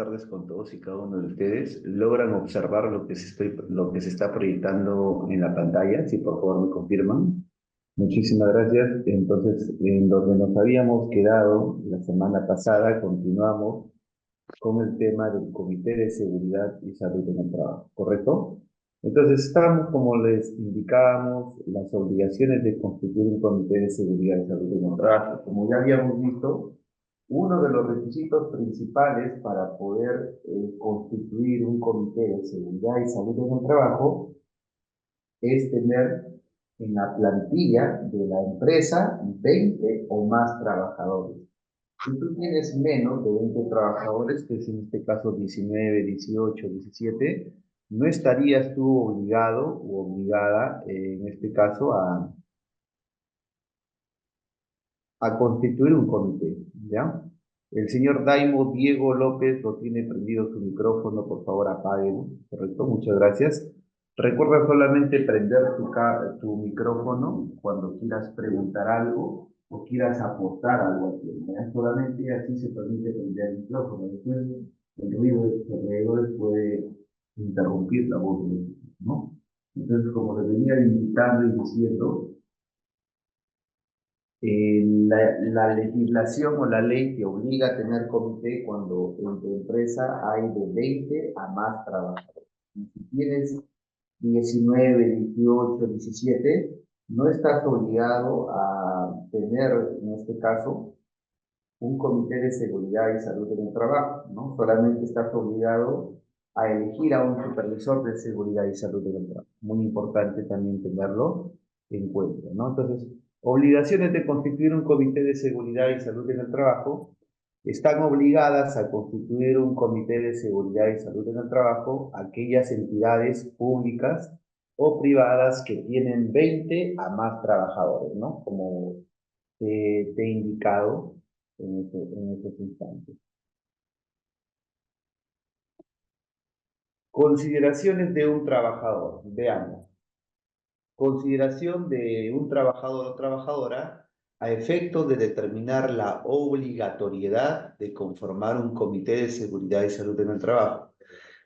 tardes con todos y cada uno de ustedes. ¿Logran observar lo que se está proyectando en la pantalla? Si por favor me confirman. Muchísimas gracias. Entonces, en donde nos habíamos quedado la semana pasada, continuamos con el tema del Comité de Seguridad y Salud en el Trabajo, ¿correcto? Entonces, estamos, como les indicábamos, las obligaciones de constituir un Comité de Seguridad y Salud en el Trabajo. Como ya habíamos visto, uno de los requisitos principales para poder constituir un Comité de Seguridad y Salud en el Trabajo es tener en la plantilla de la empresa 20 o más trabajadores. Si tú tienes menos de 20 trabajadores, que es en este caso 19, 18, 17, no estarías tú obligado o obligada, en este caso, a constituir un comité, ¿ya? El señor Daimo Diego López lo tiene prendido su micrófono, por favor apáguelo, ¿correcto? Muchas gracias. Recuerda solamente prender tu micrófono cuando quieras preguntar algo o quieras aportar algo aquí, ¿ya? Solamente así se permite prender el micrófono. Después el ruido de tus alrededores puede interrumpir la voz de los otros, ¿no? Entonces, como le venía indicando y diciendo, la legislación o la ley te obliga a tener comité cuando en tu empresa hay de 20 a más trabajadores. Y si tienes 19, 18, 17, no estás obligado a tener, en este caso, un comité de seguridad y salud en el trabajo, ¿no? Solamente estás obligado a elegir a un supervisor de seguridad y salud en el trabajo. Muy importante también tenerlo en cuenta, ¿no? Entonces, obligaciones de constituir un comité de seguridad y salud en el trabajo. Están obligadas a constituir un comité de seguridad y salud en el trabajo aquellas entidades públicas o privadas que tienen 20 a más trabajadores, ¿no? Como te he indicado en estos instantes. Consideraciones de un trabajador. Veamos. Consideración de un trabajador o trabajadora a efectos de determinar la obligatoriedad de conformar un comité de seguridad y salud en el trabajo.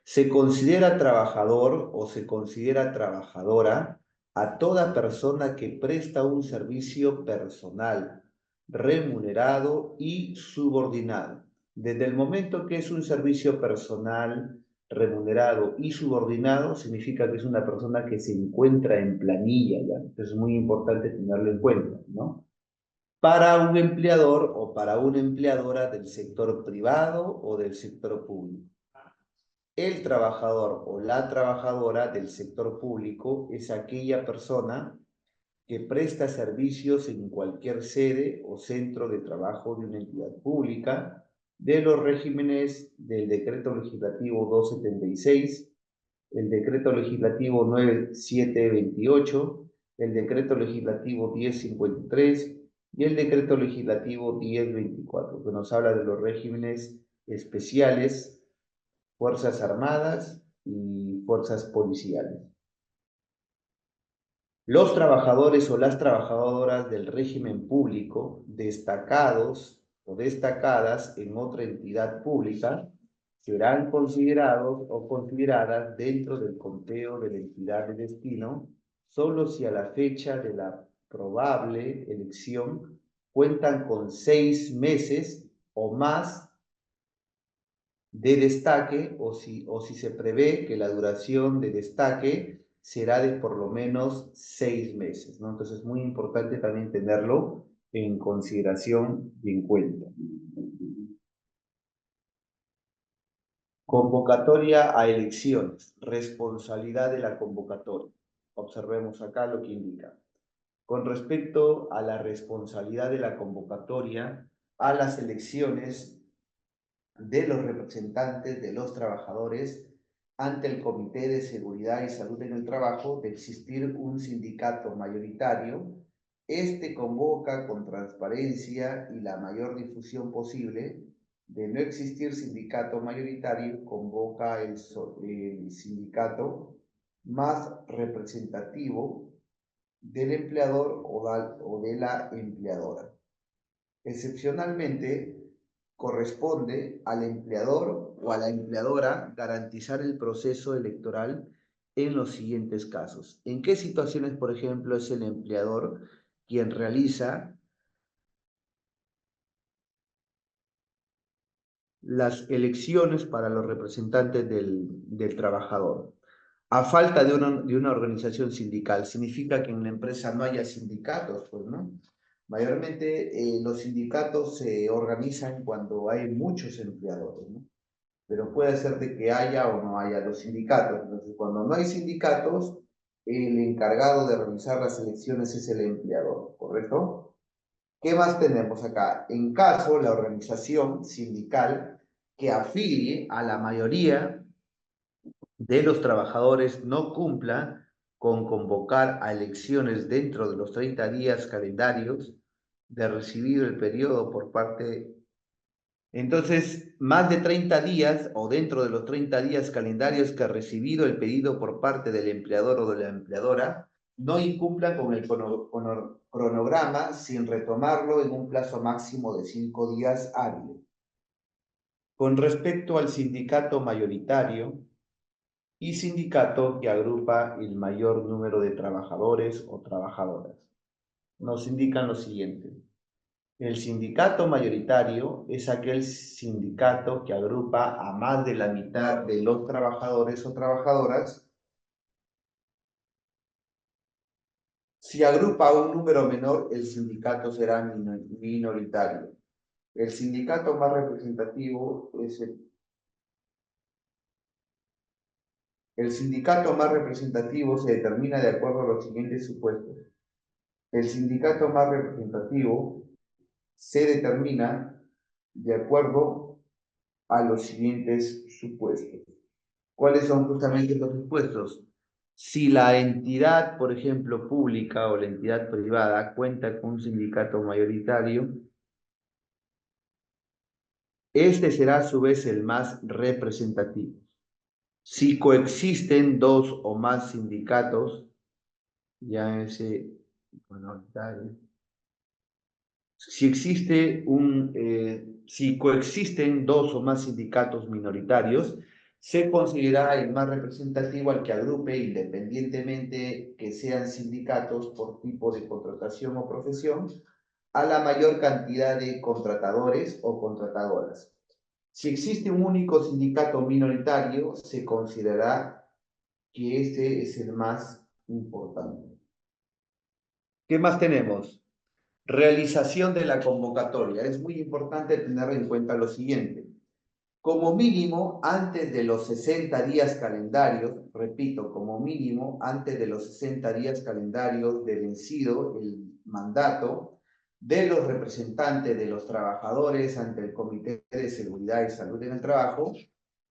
Se considera trabajador o se considera trabajadora a toda persona que presta un servicio personal, remunerado y subordinado. Desde el momento que es un servicio personal, remunerado y subordinado, significa que es una persona que se encuentra en planilla, ¿ya? Entonces es muy importante tenerlo en cuenta, ¿no? Para un empleador o para una empleadora del sector privado o del sector público. El trabajador o la trabajadora del sector público es aquella persona que presta servicios en cualquier sede o centro de trabajo de una entidad pública de los regímenes del Decreto Legislativo 276, el Decreto Legislativo 9728, el Decreto Legislativo 1053 y el Decreto Legislativo 1024, que nos habla de los regímenes especiales, Fuerzas Armadas y Fuerzas Policiales. Los trabajadores o las trabajadoras del régimen público destacados o destacadas en otra entidad pública serán considerados o consideradas dentro del conteo de la entidad de destino solo si a la fecha de la probable elección cuentan con 6 meses o más de destaque o si se prevé que la duración de destaque será de por lo menos 6 meses, ¿no? Entonces es muy importante también tenerlo en consideración y en cuenta. Convocatoria a elecciones, responsabilidad de la convocatoria. Observemos acá lo que indica. Con respecto a la responsabilidad de la convocatoria a las elecciones de los representantes de los trabajadores ante el Comité de Seguridad y Salud en el Trabajo, de existir un sindicato mayoritario, este convoca con transparencia y la mayor difusión posible. De no existir sindicato mayoritario, convoca el sindicato más representativo del empleador o de la empleadora. Excepcionalmente, corresponde al empleador o a la empleadora garantizar el proceso electoral en los siguientes casos. ¿En qué situaciones, por ejemplo, es el empleador quien realiza las elecciones para los representantes del trabajador? A falta de una organización sindical, significa que en la empresa no haya sindicatos, pues, ¿no? Mayormente los sindicatos se organizan cuando hay muchos empleadores, ¿no? Pero puede ser de que haya o no haya los sindicatos. Entonces, cuando no hay sindicatos, el encargado de realizar las elecciones es el empleador, ¿correcto? ¿Qué más tenemos acá? En caso la organización sindical que afilie a la mayoría de los trabajadores no cumpla con convocar a elecciones dentro de los 30 días calendarios de recibido el periodo por parte. Entonces, más de 30 días o dentro de los 30 días calendarios que ha recibido el pedido por parte del empleador o de la empleadora, no incumplan con el cronograma sin retomarlo en un plazo máximo de 5 días hábiles. Con respecto al sindicato mayoritario y sindicato que agrupa el mayor número de trabajadores o trabajadoras, nos indican lo siguiente. El sindicato mayoritario es aquel sindicato que agrupa a más de la mitad de los trabajadores o trabajadoras. Si agrupa a un número menor, el sindicato será minoritario. El sindicato más representativo es el sindicato más representativo se determina de acuerdo a los siguientes supuestos. El sindicato más representativo se determina de acuerdo a los siguientes supuestos. ¿Cuáles son justamente los supuestos? Si la entidad, por ejemplo, pública o la entidad privada cuenta con un sindicato mayoritario, este será a su vez el más representativo. Si coexisten dos o más sindicatos, llámese minoritario. Si coexisten dos o más sindicatos minoritarios, se considera el más representativo al que agrupe, independientemente que sean sindicatos por tipo de contratación o profesión, a la mayor cantidad de contratadores o contratadoras. Si existe un único sindicato minoritario, se considerará que este es el más importante. ¿Qué más tenemos? Realización de la convocatoria. Es muy importante tener en cuenta lo siguiente. Como mínimo, antes de los 60 días calendarios, repito, como mínimo, antes de los 60 días calendarios de vencido el mandato de los representantes de los trabajadores ante el Comité de Seguridad y Salud en el Trabajo,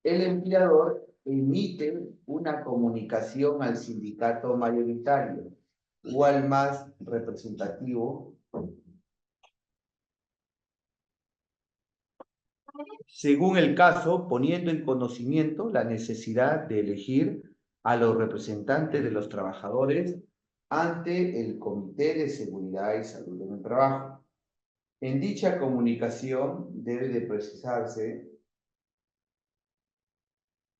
el empleador emite una comunicación al sindicato mayoritario o al más representativo según el caso, poniendo en conocimiento la necesidad de elegir a los representantes de los trabajadores ante el Comité de Seguridad y Salud en el Trabajo. En dicha comunicación debe de precisarse,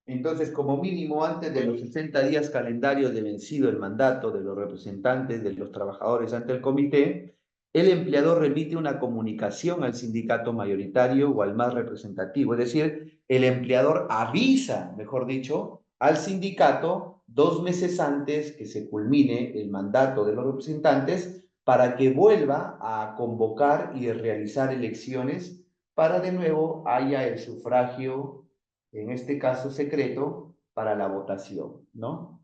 entonces, como mínimo, antes de los 60 días calendarios de vencido el mandato de los representantes de los trabajadores ante el comité, el empleador remite una comunicación al sindicato mayoritario o al más representativo. Es decir, el empleador avisa, mejor dicho, al sindicato 2 meses antes que se culmine el mandato de los representantes para que vuelva a convocar y realizar elecciones para de nuevo haya el sufragio, en este caso secreto, para la votación, ¿no?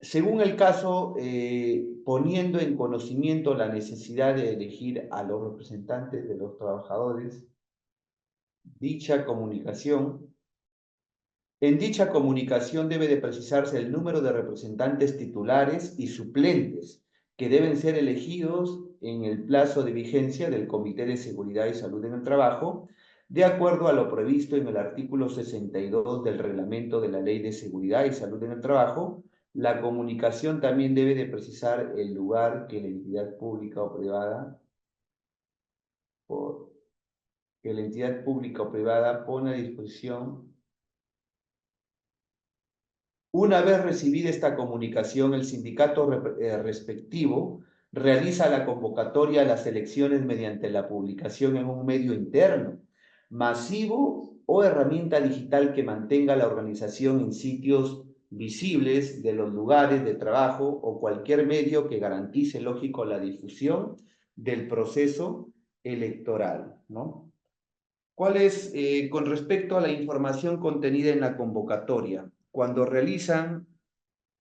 Según el caso, poniendo en conocimiento la necesidad de elegir a los representantes de los trabajadores, en dicha comunicación debe de precisarse el número de representantes titulares y suplentes que deben ser elegidos en el plazo de vigencia del Comité de Seguridad y Salud en el Trabajo, de acuerdo a lo previsto en el artículo 62 del Reglamento de la Ley de Seguridad y Salud en el Trabajo. La comunicación también debe de precisar el lugar que la entidad pública o privada que la entidad pública o privada pone a disposición. Una vez recibida esta comunicación, el sindicato respectivo realiza la convocatoria a las elecciones mediante la publicación en un medio interno, masivo o herramienta digital que mantenga la organización en sitios visibles de los lugares de trabajo o cualquier medio que garantice, lógico, la difusión del proceso electoral, ¿no? ¿Cuál es, con respecto a la información contenida en la convocatoria? Cuando realizan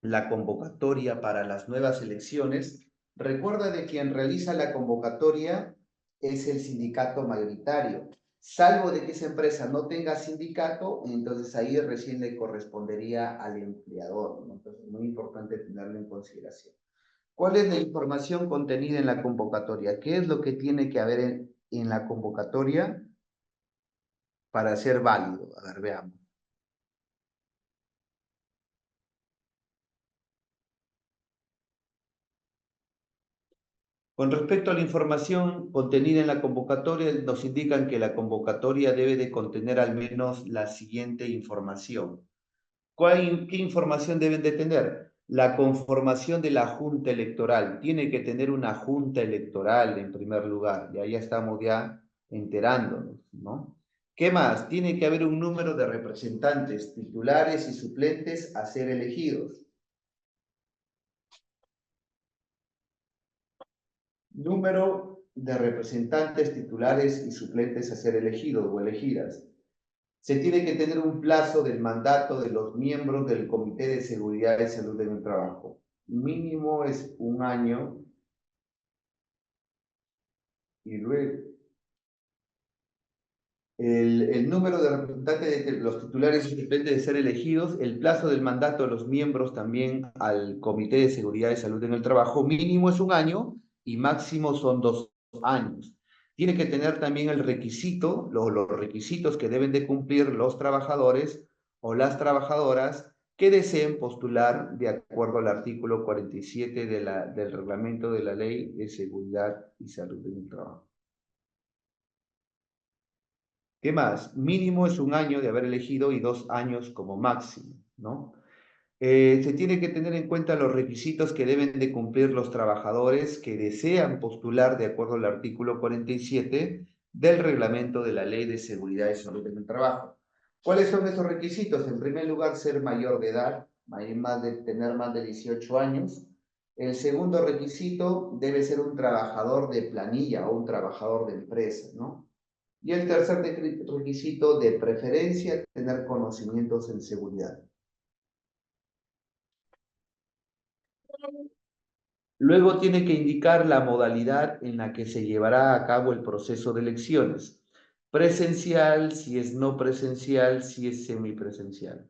la convocatoria para las nuevas elecciones, recuerda de quien realiza la convocatoria es el sindicato mayoritario. Salvo de que esa empresa no tenga sindicato, entonces ahí recién le correspondería al empleador, ¿no? Entonces es muy importante tenerlo en consideración. ¿Cuál es la información contenida en la convocatoria? ¿Qué es lo que tiene que haber en la convocatoria para ser válido? A ver, veamos. Con respecto a la información contenida en la convocatoria, nos indican que la convocatoria debe de contener al menos la siguiente información. ¿Qué información deben de tener? La conformación de la junta electoral. Tiene que tener una junta electoral en primer lugar. Y ahí estamos ya enterándonos, ¿no? ¿Qué más? Tiene que haber un número de representantes titulares y suplentes a ser elegidos. Número de representantes titulares y suplentes a ser elegidos o elegidas. Se tiene que tener un plazo del mandato de los miembros del Comité de Seguridad y Salud en el Trabajo. Mínimo es un año y luego el número de representantes de los titulares y suplentes de ser elegidos, el plazo del mandato de los miembros también al Comité de Seguridad y Salud en el Trabajo, mínimo es un año y máximo son 2 años. Tiene que tener también el requisito, los requisitos que deben de cumplir los trabajadores o las trabajadoras que deseen postular de acuerdo al artículo 47 del reglamento de la Ley de Seguridad y Salud en el Trabajo. ¿Qué más? Mínimo es un año de haber elegido y 2 años como máximo, ¿no? Se tiene que tener en cuenta los requisitos que deben de cumplir los trabajadores que desean postular de acuerdo al artículo 47 del reglamento de la Ley de Seguridad y Salud en el Trabajo. ¿Cuáles son esos requisitos? En primer lugar, ser mayor de edad, tener más de 18 años. El segundo requisito debe ser un trabajador de planilla o un trabajador de empresa, ¿no? Y el tercer requisito de preferencia, tener conocimientos en seguridad. Luego tiene que indicar la modalidad en la que se llevará a cabo el proceso de elecciones. Presencial, si es no presencial, si es semipresencial.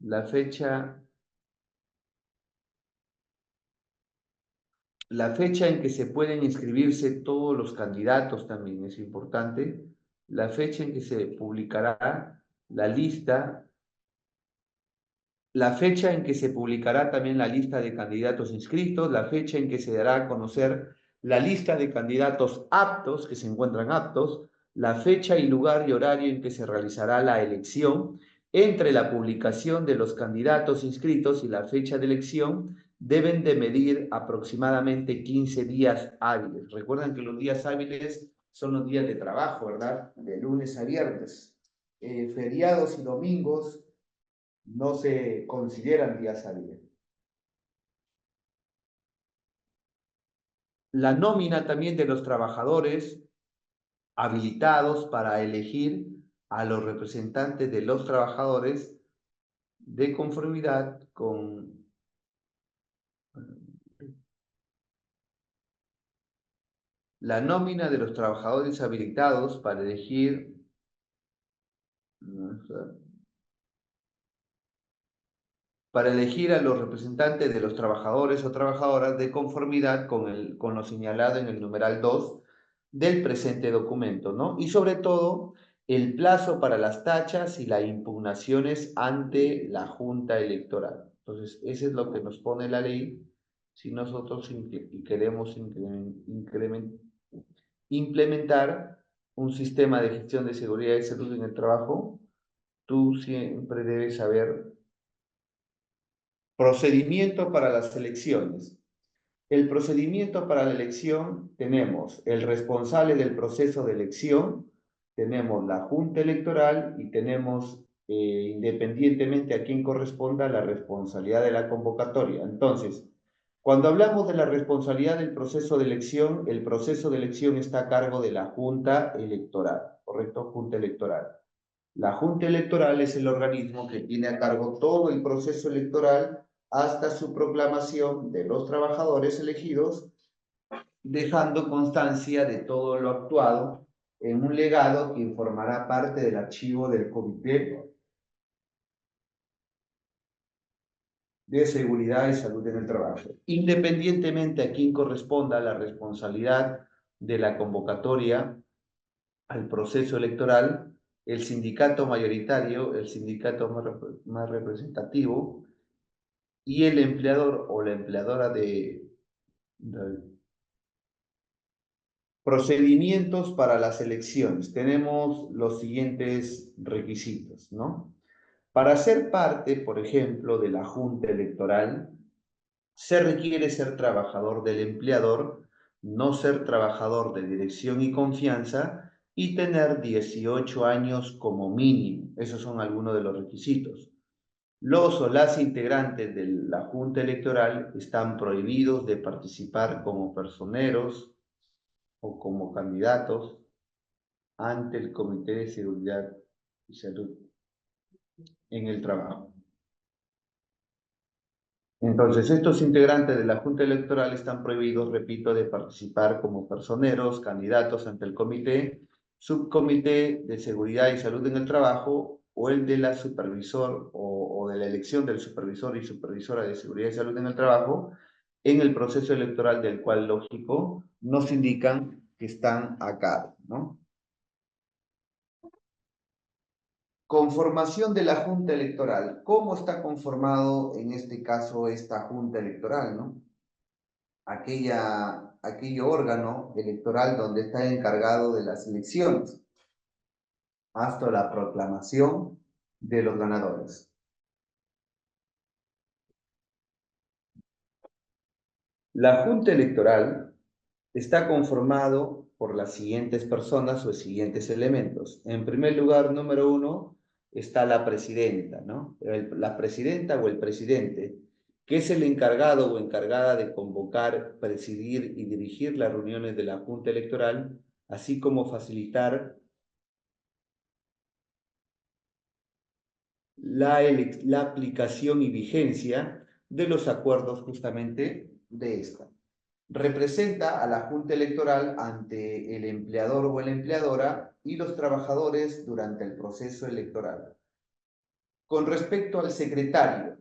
La fecha en que se pueden inscribirse todos los candidatos también es importante. La fecha en que se publicará la lista. La fecha en que se publicará también la lista de candidatos inscritos, la fecha en que se dará a conocer la lista de candidatos aptos, que se encuentran aptos, la fecha y lugar y horario en que se realizará la elección. Entre la publicación de los candidatos inscritos y la fecha de elección deben de medir aproximadamente 15 días hábiles. Recuerden que los días hábiles son los días de trabajo, ¿verdad? De lunes a viernes. Feriados y domingos no se consideran días hábiles. La nómina también de los trabajadores habilitados para elegir a los representantes de los trabajadores de conformidad con la nómina de los trabajadores habilitados para elegir a los representantes de los trabajadores o trabajadoras de conformidad con lo señalado en el numeral 2 del presente documento, ¿no? Y sobre todo, el plazo para las tachas y las impugnaciones ante la Junta Electoral. Entonces, eso es lo que nos pone la ley si nosotros queremos implementar un sistema de gestión de seguridad y salud en el trabajo, tú siempre debes saber procedimiento para las elecciones. El procedimiento para la elección, tenemos el responsable del proceso de elección, tenemos la Junta Electoral y tenemos, independientemente a quién corresponda, la responsabilidad de la convocatoria. Entonces, cuando hablamos de la responsabilidad del proceso de elección, el proceso de elección está a cargo de la Junta Electoral, ¿correcto? Junta Electoral. La Junta Electoral es el organismo que tiene a cargo todo el proceso electoral hasta su proclamación de los trabajadores elegidos, dejando constancia de todo lo actuado en un legado que formará parte del archivo del Comité de Seguridad y Salud en el Trabajo. Independientemente a quién corresponda la responsabilidad de la convocatoria al proceso electoral, el sindicato mayoritario, el sindicato más representativo, y el empleador o la empleadora de procedimientos para las elecciones. Tenemos los siguientes requisitos, ¿no? Para ser parte, por ejemplo, de la Junta Electoral, se requiere ser trabajador del empleador, no ser trabajador de dirección y confianza y tener 18 años como mínimo. Esos son algunos de los requisitos. Los o las integrantes de la Junta Electoral están prohibidos de participar como personeros o como candidatos ante el Comité de Seguridad y Salud en el Trabajo. Entonces, estos integrantes de la Junta Electoral están prohibidos, repito, de participar como personeros, candidatos ante el Comité, Subcomité de Seguridad y Salud en el Trabajo o el de la supervisor o de la elección del supervisor y supervisora de Seguridad y Salud en el Trabajo en el proceso electoral del cual, lógico, nos indican que están acá, ¿no? Conformación de la Junta Electoral. ¿Cómo está conformado en este caso esta Junta Electoral, no? Aquello órgano electoral donde está encargado de las elecciones hasta la proclamación de los ganadores. La Junta Electoral está conformado por las siguientes personas o siguientes elementos. En primer lugar, número uno, está la presidenta, ¿no? La presidenta o el presidente, que es el encargado o encargada de convocar, presidir y dirigir las reuniones de la Junta Electoral, así como facilitar la aplicación y vigencia de los acuerdos justamente de esta. Representa a la Junta Electoral ante el empleador o la empleadora y los trabajadores durante el proceso electoral. Con respecto al secretario,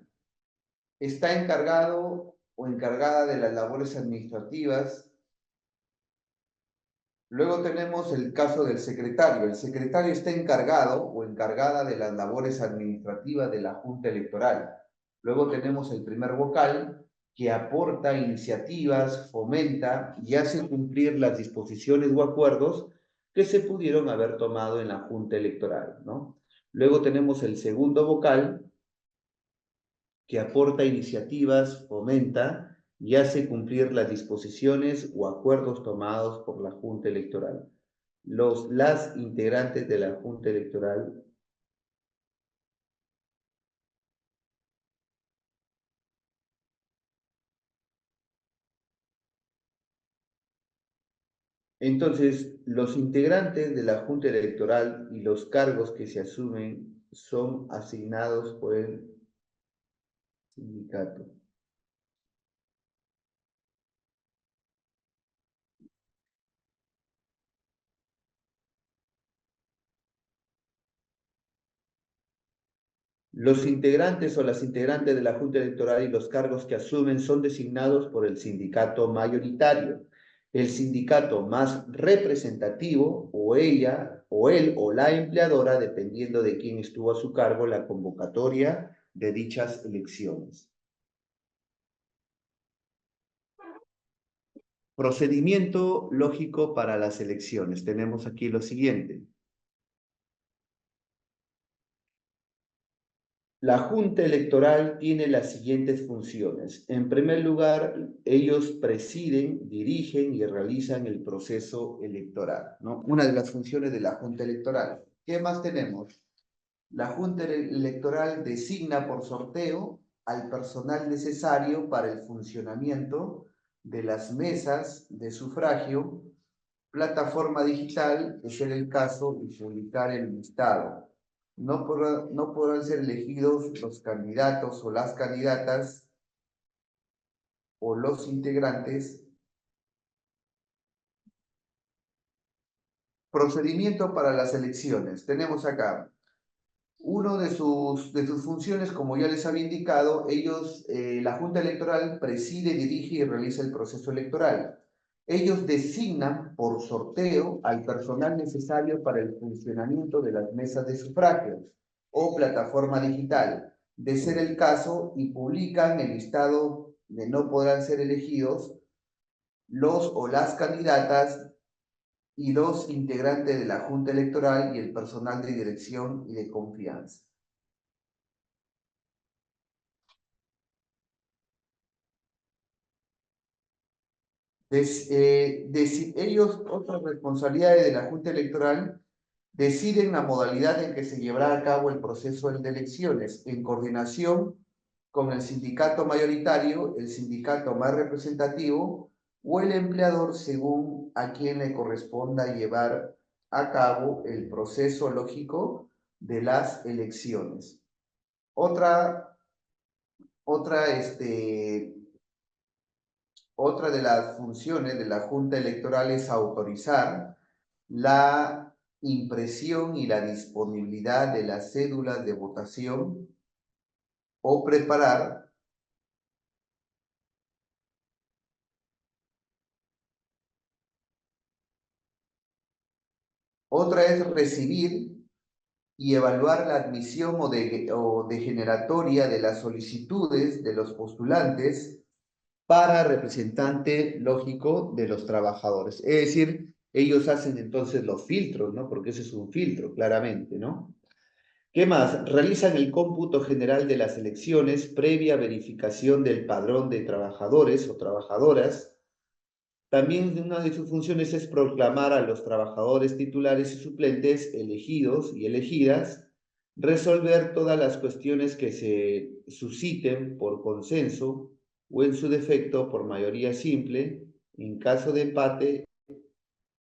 está encargado o encargada de las labores administrativas. Luego tenemos el caso del secretario. El secretario está encargado o encargada de las labores administrativas de la Junta Electoral. Luego tenemos el primer vocal, que aporta iniciativas, fomenta y hace cumplir las disposiciones o acuerdos que se pudieron haber tomado en la Junta Electoral, ¿no? Luego tenemos el segundo vocal, que aporta iniciativas, fomenta y hace cumplir las disposiciones o acuerdos tomados por la Junta Electoral. Las integrantes de la Junta Electoral entonces, los integrantes de la Junta Electoral y los cargos que se asumen son asignados por el sindicato. Los integrantes o las integrantes de la Junta Electoral y los cargos que asumen son designados por el sindicato mayoritario. El sindicato más representativo, o ella, o él, o la empleadora, dependiendo de quién estuvo a su cargo la convocatoria de dichas elecciones. Procedimiento lógico para las elecciones. Tenemos aquí lo siguiente. La Junta Electoral tiene las siguientes funciones. En primer lugar, ellos presiden, dirigen y realizan el proceso electoral, ¿no? Una de las funciones de la Junta Electoral. ¿Qué más tenemos? La Junta Electoral designa por sorteo al personal necesario para el funcionamiento de las mesas de sufragio, plataforma digital, de ser el caso, y publicar el listado. No podrán ser elegidos los candidatos o las candidatas o los integrantes. Procedimiento para las elecciones. Tenemos acá uno de sus funciones, como ya les había indicado, la Junta Electoral preside, dirige y realiza el proceso electoral. Ellos designan por sorteo al personal necesario para el funcionamiento de las mesas de sufragio o plataforma digital, de ser el caso, y publican el listado de no podrán ser elegidos los o las candidatas y los integrantes de la Junta Electoral y el personal de dirección y de confianza. Ellos, otras responsabilidades de la Junta Electoral, deciden la modalidad en que se llevará a cabo el proceso de elecciones, en coordinación con el sindicato mayoritario, el sindicato más representativo o el empleador, según a quien le corresponda llevar a cabo el proceso lógico de las elecciones. Otra, otra de las funciones de la Junta Electoral es autorizar la impresión y la disponibilidad de las cédulas de votación o preparar. Otra es recibir y evaluar la admisión o degeneratoria de las solicitudes de los postulantes para representante lógico de los trabajadores. Es decir, ellos hacen entonces los filtros, ¿no? Porque ese es un filtro, claramente, ¿no? ¿Qué más? Realizan el cómputo general de las elecciones previa verificación del padrón de trabajadores o trabajadoras. También una de sus funciones es proclamar a los trabajadores titulares y suplentes elegidos y elegidas, resolver todas las cuestiones que se susciten por consenso o en su defecto por mayoría simple. En caso de empate,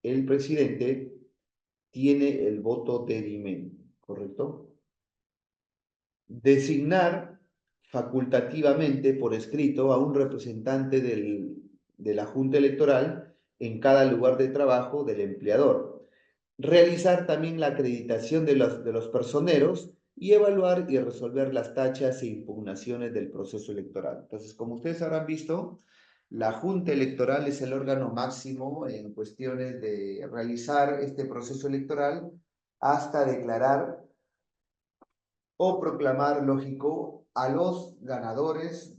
el presidente tiene el voto de dimen, ¿correcto? Designar facultativamente por escrito a un representante de la Junta Electoral en cada lugar de trabajo del empleador. Realizar también la acreditación de los personeros y evaluar y resolver las tachas e impugnaciones del proceso electoral. Entonces, como ustedes habrán visto, la Junta Electoral es el órgano máximo en cuestiones de realizar este proceso electoral hasta declarar o proclamar, lógico, a los ganadores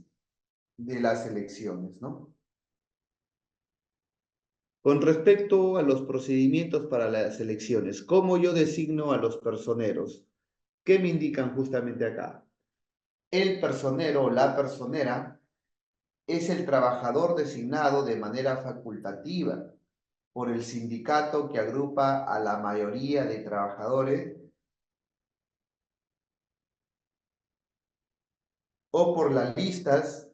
de las elecciones, ¿no? Con respecto a los procedimientos para las elecciones, ¿cómo yo designo a los personeros? ¿Qué me indican justamente acá? El personero o la personera es el trabajador designado de manera facultativa por el sindicato que agrupa a la mayoría de trabajadores o por las listas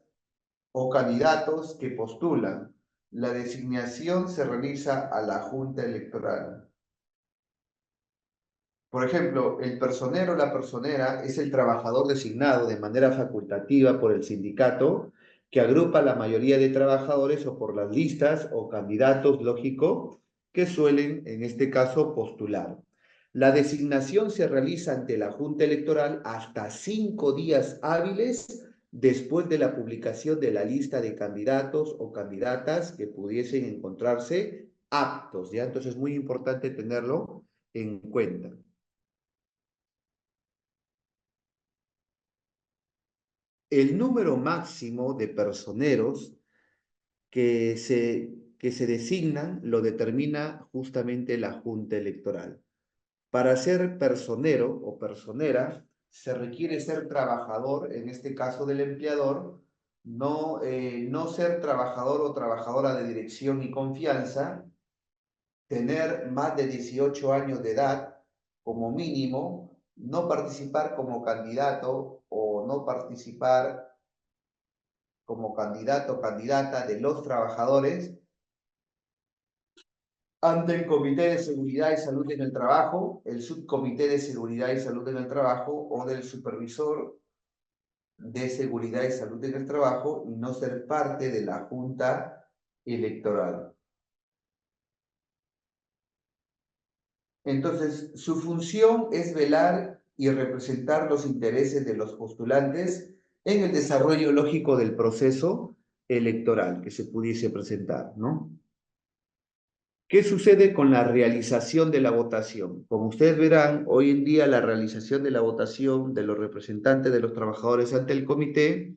o candidatos que postulan. La designación se realiza a la Junta Electoral. Por ejemplo, el personero o la personera es el trabajador designado de manera facultativa por el sindicato que agrupa la mayoría de trabajadores o por las listas o candidatos, lógico, que suelen, en este caso, postular. La designación se realiza ante la Junta Electoral hasta 5 días hábiles después de la publicación de la lista de candidatos o candidatas que pudiesen encontrarse aptos, ¿ya? Entonces es muy importante tenerlo en cuenta. El número máximo de personeros que se designan lo determina justamente la Junta Electoral. Para ser personero o personera, se requiere ser trabajador, en este caso del empleador, no ser trabajador o trabajadora de dirección y confianza, tener más de 18 años de edad como mínimo, no participar como candidato o no participar como candidato o candidata de los trabajadores ante el Comité de Seguridad y Salud en el Trabajo, el Subcomité de Seguridad y Salud en el Trabajo o del Supervisor de Seguridad y Salud en el Trabajo y no ser parte de la Junta Electoral. Entonces, su función es velar y representar los intereses de los postulantes en el desarrollo lógico del proceso electoral que se pudiese presentar, ¿no? ¿Qué sucede con la realización de la votación? Como ustedes verán, hoy en día la realización de la votación de los representantes de los trabajadores ante el comité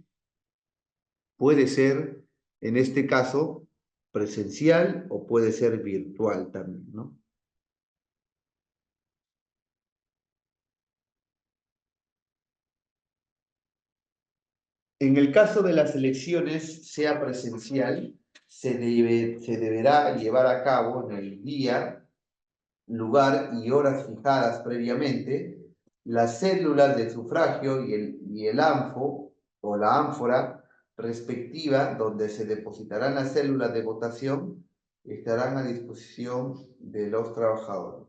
puede ser, en este caso, presencial o puede ser virtual también, ¿no? En el caso de las elecciones, sea presencial, se deberá llevar a cabo en el día, lugar y horas fijadas previamente, las células de sufragio y el ANFO o la ánfora respectiva, donde se depositarán las células de votación, estarán a disposición de los trabajadores.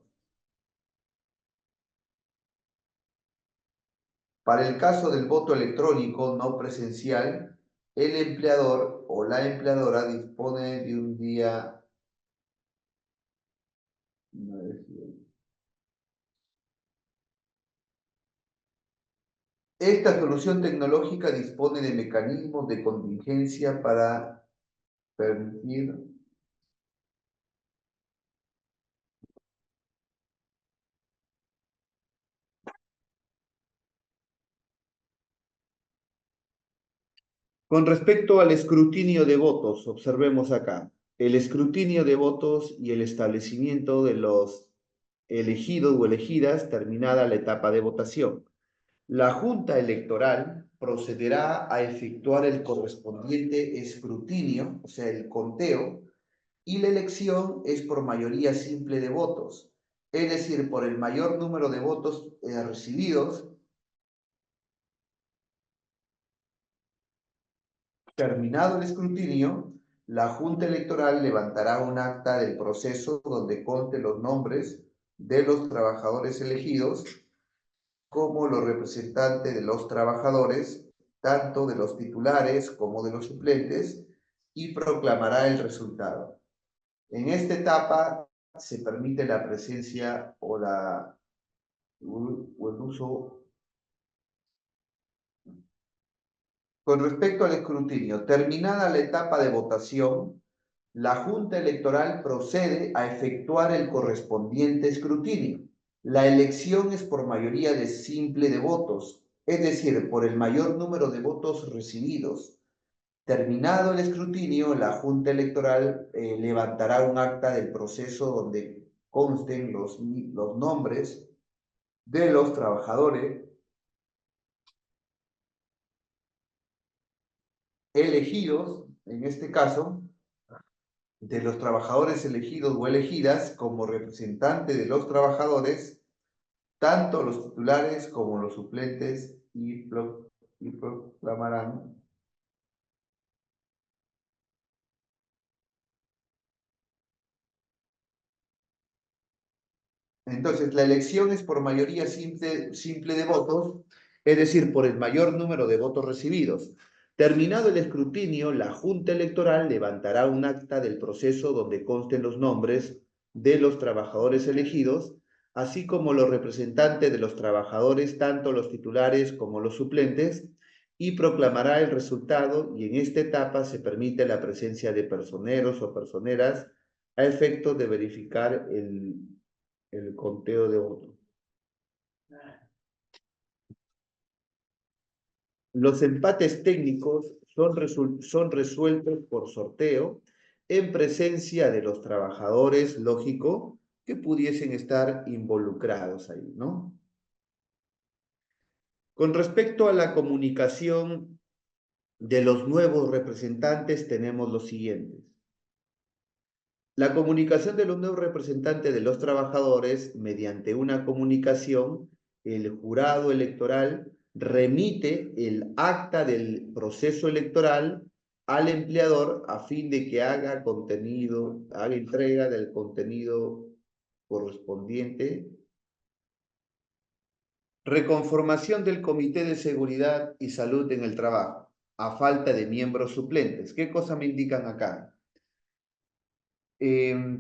Para el caso del voto electrónico no presencial, el empleador o la empleadora dispone de un día. Esta solución tecnológica dispone de mecanismos de contingencia para permitir. Con respecto al escrutinio de votos, observemos acá, el escrutinio de votos y el establecimiento de los elegidos o elegidas terminada la etapa de votación. La Junta Electoral procederá a efectuar el correspondiente escrutinio, o sea, el conteo, y la elección es por mayoría simple de votos, es decir, por el mayor número de votos recibidos. Terminado el escrutinio, la Junta Electoral levantará un acta del proceso donde conste los nombres de los trabajadores elegidos como los representantes de los trabajadores, tanto de los titulares como de los suplentes, y proclamará el resultado. En esta etapa se permite la presencia o el uso. Con respecto al escrutinio, terminada la etapa de votación, la Junta Electoral procede a efectuar el correspondiente escrutinio. La elección es por mayoría de simple de votos, es decir, por el mayor número de votos recibidos. Terminado el escrutinio, la Junta Electoral levantará un acta del proceso donde consten los nombres de los trabajadores elegidos, en este caso, de los trabajadores elegidos o elegidas como representante de los trabajadores, tanto los titulares como los suplentes, y proclamarán. Entonces, la elección es por mayoría simple de votos, es decir, por el mayor número de votos recibidos. Terminado el escrutinio, la Junta Electoral levantará un acta del proceso donde consten los nombres de los trabajadores elegidos, así como los representantes de los trabajadores, tanto los titulares como los suplentes, y proclamará el resultado, y en esta etapa se permite la presencia de personeros o personeras a efecto de verificar el conteo de votos. Los empates técnicos son resueltos por sorteo en presencia de los trabajadores, lógico, que pudiesen estar involucrados ahí, ¿no? Con respecto a la comunicación de los nuevos representantes, tenemos los siguientes. La comunicación de los nuevos representantes de los trabajadores, mediante una comunicación, el jurado electoral remite el acta del proceso electoral al empleador a fin de que haga entrega del contenido correspondiente. Reconformación del Comité de Seguridad y Salud en el Trabajo, a falta de miembros suplentes. ¿Qué cosa me indican acá?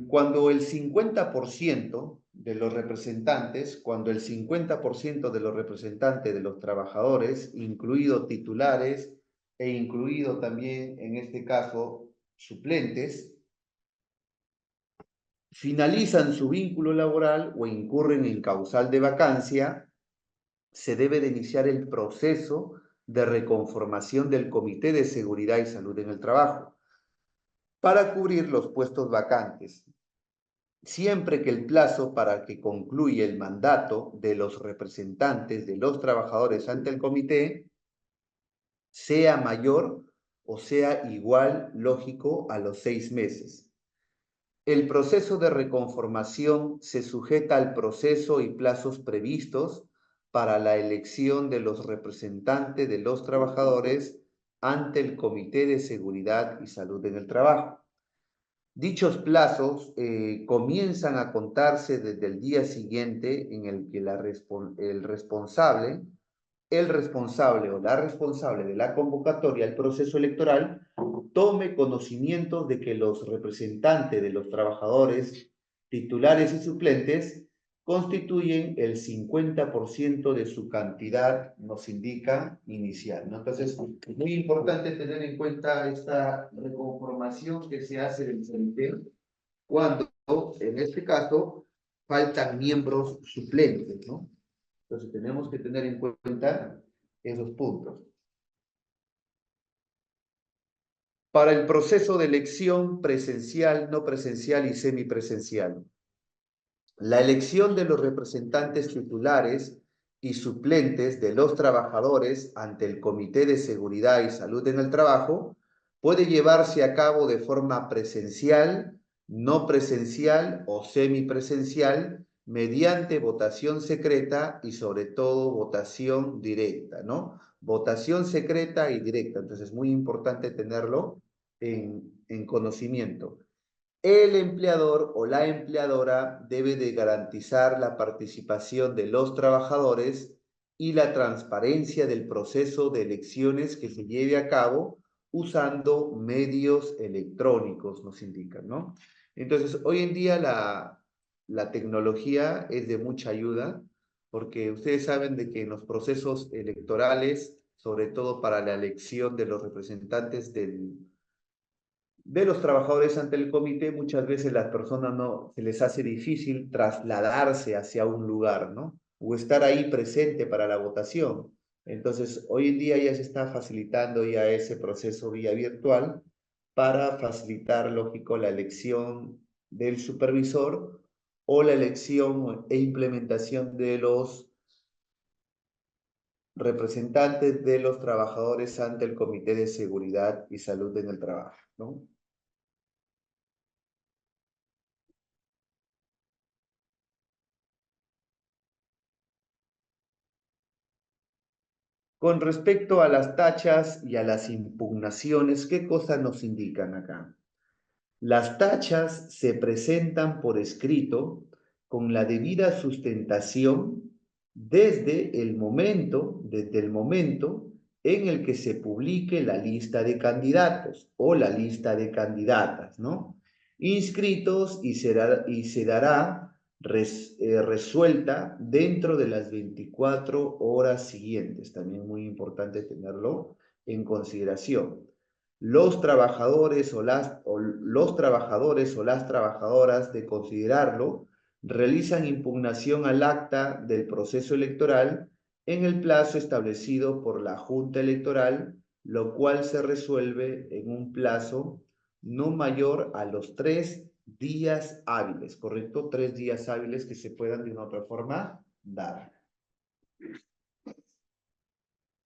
Cuando el 50% de los representantes, de los trabajadores, incluidos titulares e incluido también, en este caso, suplentes, finalizan su vínculo laboral o incurren en causal de vacancia, se debe de iniciar el proceso de reconformación del Comité de Seguridad y Salud en el Trabajo para cubrir los puestos vacantes, siempre que el plazo para que concluya el mandato de los representantes de los trabajadores ante el comité sea mayor o sea igual, lógico, a los 6 meses. El proceso de reconformación se sujeta al proceso y plazos previstos para la elección de los representantes de los trabajadores ante el Comité de Seguridad y Salud en el Trabajo. Dichos plazos comienzan a contarse desde el día siguiente en el que el responsable o la responsable de la convocatoria al proceso electoral tome conocimiento de que los representantes de los trabajadores, titulares y suplentes constituyen el 50% de su cantidad, nos indica inicial, ¿no? Entonces, es muy importante tener en cuenta esta reconformación que se hace del comité cuando, en este caso, faltan miembros suplentes, ¿no? Entonces, tenemos que tener en cuenta esos puntos. Para el proceso de elección presencial, no presencial y semipresencial. La elección de los representantes titulares y suplentes de los trabajadores ante el Comité de Seguridad y Salud en el Trabajo puede llevarse a cabo de forma presencial, no presencial o semipresencial mediante votación secreta y sobre todo votación directa, ¿no? Votación secreta y directa. Entonces es muy importante tenerlo en conocimiento. El empleador o la empleadora debe de garantizar la participación de los trabajadores y la transparencia del proceso de elecciones que se lleve a cabo usando medios electrónicos, nos indican, ¿no? Entonces, hoy en día la tecnología es de mucha ayuda porque ustedes saben de que en los procesos electorales, sobre todo para la elección de los representantes de los trabajadores ante el comité, muchas veces las personas no se les hace difícil trasladarse hacia un lugar, ¿no? O estar ahí presente para la votación. Entonces, hoy en día ya se está facilitando ya ese proceso vía virtual para facilitar, lógico, la elección del supervisor o la elección e implementación de los representantes de los trabajadores ante el Comité de Seguridad y Salud en el Trabajo, ¿no? Con respecto a las tachas y a las impugnaciones, ¿qué cosas nos indican acá? Las tachas se presentan por escrito con la debida sustentación desde el momento en el que se publique la lista de candidatos o la lista de candidatas, ¿no? Inscritos y se dará resuelta dentro de las 24 horas siguientes. También muy importante tenerlo en consideración. Los trabajadores los trabajadores o las trabajadoras de considerarlo realizan impugnación al acta del proceso electoral en el plazo establecido por la Junta Electoral, lo cual se resuelve en un plazo no mayor a los 3 días hábiles, ¿correcto? 3 días hábiles que se puedan de una u otra forma dar.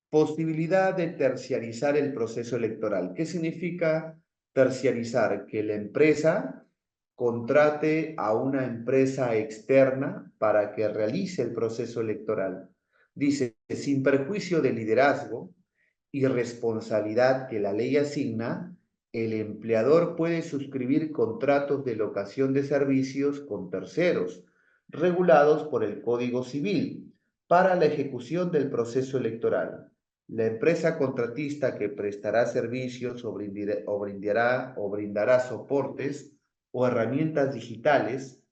Posibilidad de terciarizar el proceso electoral. ¿Qué significa terciarizar? Que la empresa contrate a una empresa externa para que realice el proceso electoral. Dice, sin perjuicio del liderazgo y responsabilidad que la ley asigna, el empleador puede suscribir contratos de locación de servicios con terceros, regulados por el Código Civil, para la ejecución del proceso electoral. La empresa contratista que prestará servicios o brindará soportes o herramientas digitales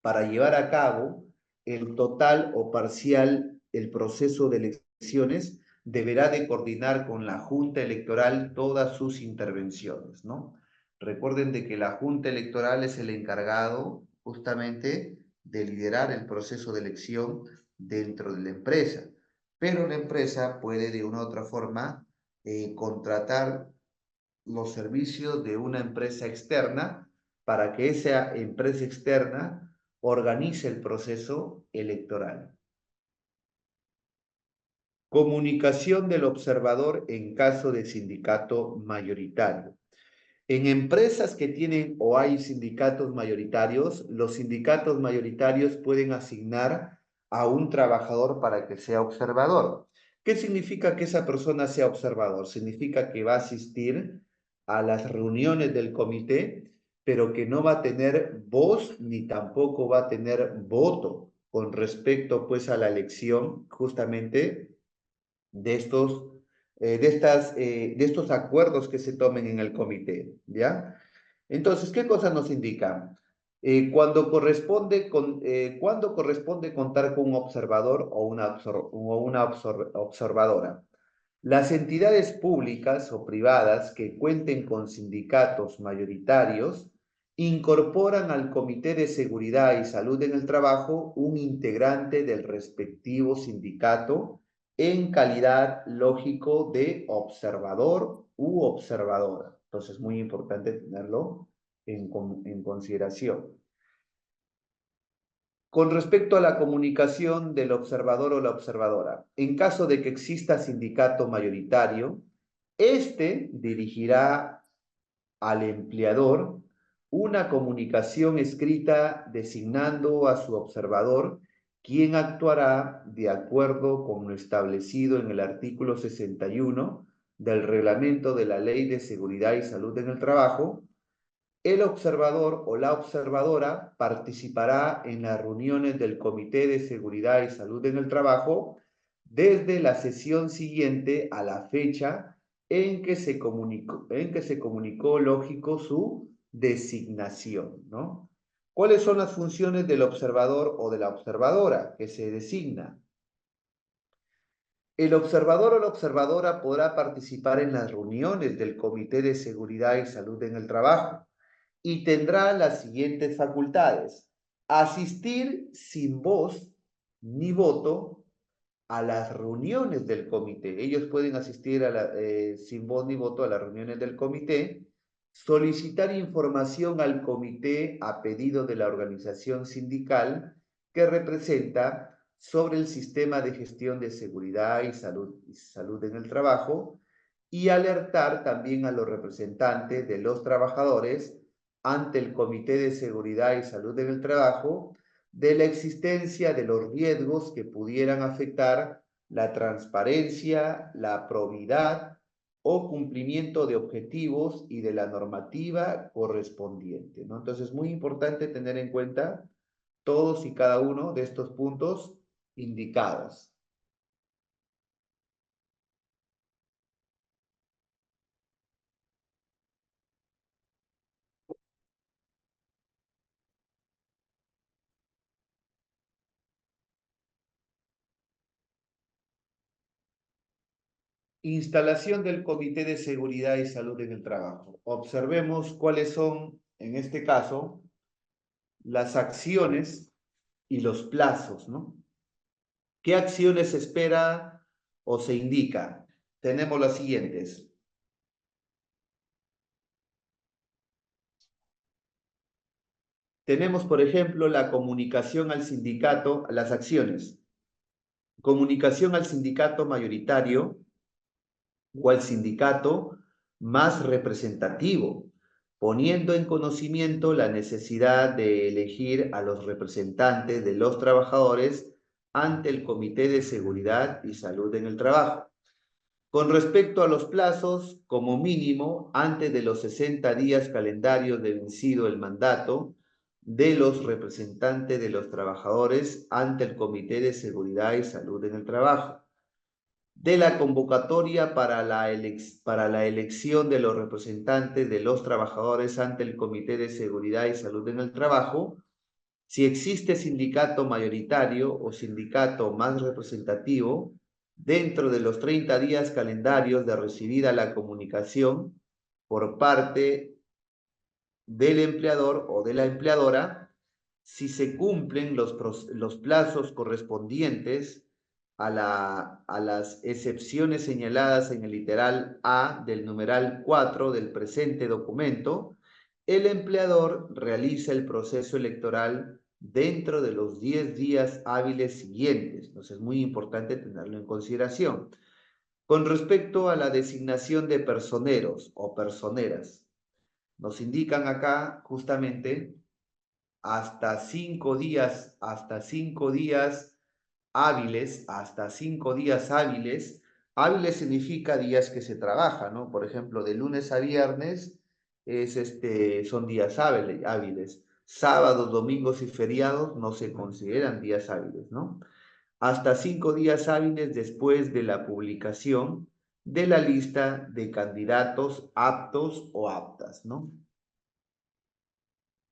para llevar a cabo el total o parcial el proceso de elecciones, deberá de coordinar con la Junta Electoral todas sus intervenciones, ¿no? Recuerden de que la Junta Electoral es el encargado justamente de liderar el proceso de elección dentro de la empresa, pero la empresa puede de una u otra forma contratar los servicios de una empresa externa para que esa empresa externa organice el proceso electoral. Comunicación del observador en caso de sindicato mayoritario. En empresas que tienen o hay sindicatos mayoritarios, los sindicatos mayoritarios pueden asignar a un trabajador para que sea observador. ¿Qué significa que esa persona sea observador? Significa que va a asistir a las reuniones del comité, pero que no va a tener voz ni tampoco va a tener voto con respecto pues a la elección justamente de estos acuerdos que se tomen en el comité, ¿ya? Entonces, ¿qué cosa nos indica? Cuando corresponde contar con un observador o una observadora. Las entidades públicas o privadas que cuenten con sindicatos mayoritarios incorporan al Comité de Seguridad y Salud en el Trabajo un integrante del respectivo sindicato en calidad, lógico, de observador u observadora. Entonces, muy importante tenerlo en consideración. Con respecto a la comunicación del observador o la observadora, en caso de que exista sindicato mayoritario, este dirigirá al empleador una comunicación escrita designando a su observador, quien actuará de acuerdo con lo establecido en el artículo 61 del Reglamento de la Ley de Seguridad y Salud en el Trabajo. El observador o la observadora participará en las reuniones del Comité de Seguridad y Salud en el Trabajo desde la sesión siguiente a la fecha en que se comunicó lógico su designación, ¿no? ¿Cuáles son las funciones del observador o de la observadora que se designa? El observador o la observadora podrá participar en las reuniones del Comité de Seguridad y Salud en el Trabajo y tendrá las siguientes facultades: asistir sin voz ni voto a las reuniones del comité. Ellos pueden asistir sin voz ni voto a las reuniones del comité, solicitar información al comité a pedido de la organización sindical que representa sobre el sistema de gestión de seguridad y salud en el trabajo, y alertar también a los representantes de los trabajadores ante el Comité de Seguridad y Salud en el Trabajo de la existencia de los riesgos que pudieran afectar la transparencia, la probidad o cumplimiento de objetivos y de la normativa correspondiente, ¿no? Entonces, es muy importante tener en cuenta todos y cada uno de estos puntos indicados. Instalación del Comité de Seguridad y Salud en el Trabajo. Observemos cuáles son, en este caso, las acciones y los plazos, ¿no? ¿Qué acciones se espera o se indica? Tenemos las siguientes. Tenemos, por ejemplo, la comunicación al sindicato, las acciones. Comunicación al sindicato mayoritario o al sindicato más representativo, poniendo en conocimiento la necesidad de elegir a los representantes de los trabajadores ante el Comité de Seguridad y Salud en el Trabajo. Con respecto a los plazos, como mínimo, antes de los 60 días calendarios de vencido el mandato de los representantes de los trabajadores ante el Comité de Seguridad y Salud en el Trabajo, de la convocatoria para la elección de los representantes de los trabajadores ante el Comité de Seguridad y Salud en el Trabajo, si existe sindicato mayoritario o sindicato más representativo, dentro de los 30 días calendarios de recibida la comunicación por parte del empleador o de la empleadora, si se cumplen los plazos correspondientes a las excepciones señaladas en el literal A del numeral 4 del presente documento, el empleador realiza el proceso electoral dentro de los 10 días hábiles siguientes. Entonces es muy importante tenerlo en consideración. Con respecto a la designación de personeros o personeras, nos indican acá justamente hasta 5 días hábiles. Hábiles significa días que se trabaja, ¿no? Por ejemplo, de lunes a viernes son días hábiles. Sábados, domingos y feriados no se consideran días hábiles, ¿no? Hasta 5 días hábiles después de la publicación de la lista de candidatos aptos o aptas, ¿no?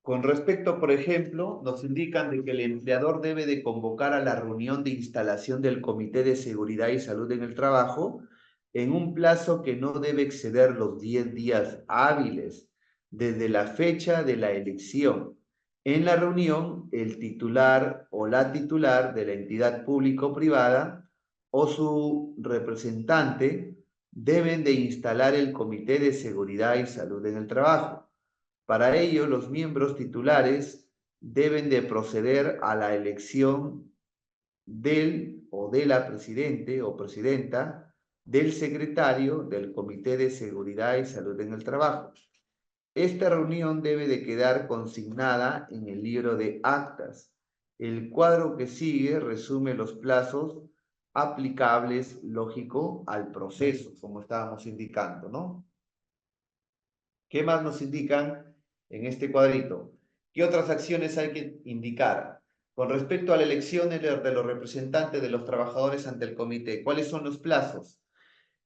Con respecto, por ejemplo, nos indican de que el empleador debe de convocar a la reunión de instalación del Comité de Seguridad y Salud en el Trabajo en un plazo que no debe exceder los 10 días hábiles desde la fecha de la elección. En la reunión, el titular o la titular de la entidad pública o privada o su representante deben de instalar el Comité de Seguridad y Salud en el Trabajo. Para ello, los miembros titulares deben de proceder a la elección del o de la presidente o presidenta, del secretario del Comité de Seguridad y Salud en el Trabajo. Esta reunión debe de quedar consignada en el libro de actas. El cuadro que sigue resume los plazos aplicables, lógico, al proceso, como estábamos indicando, ¿no? ¿Qué más nos indican en este cuadrito? ¿Qué otras acciones hay que indicar? Con respecto a la elección de los representantes de los trabajadores ante el comité, ¿cuáles son los plazos?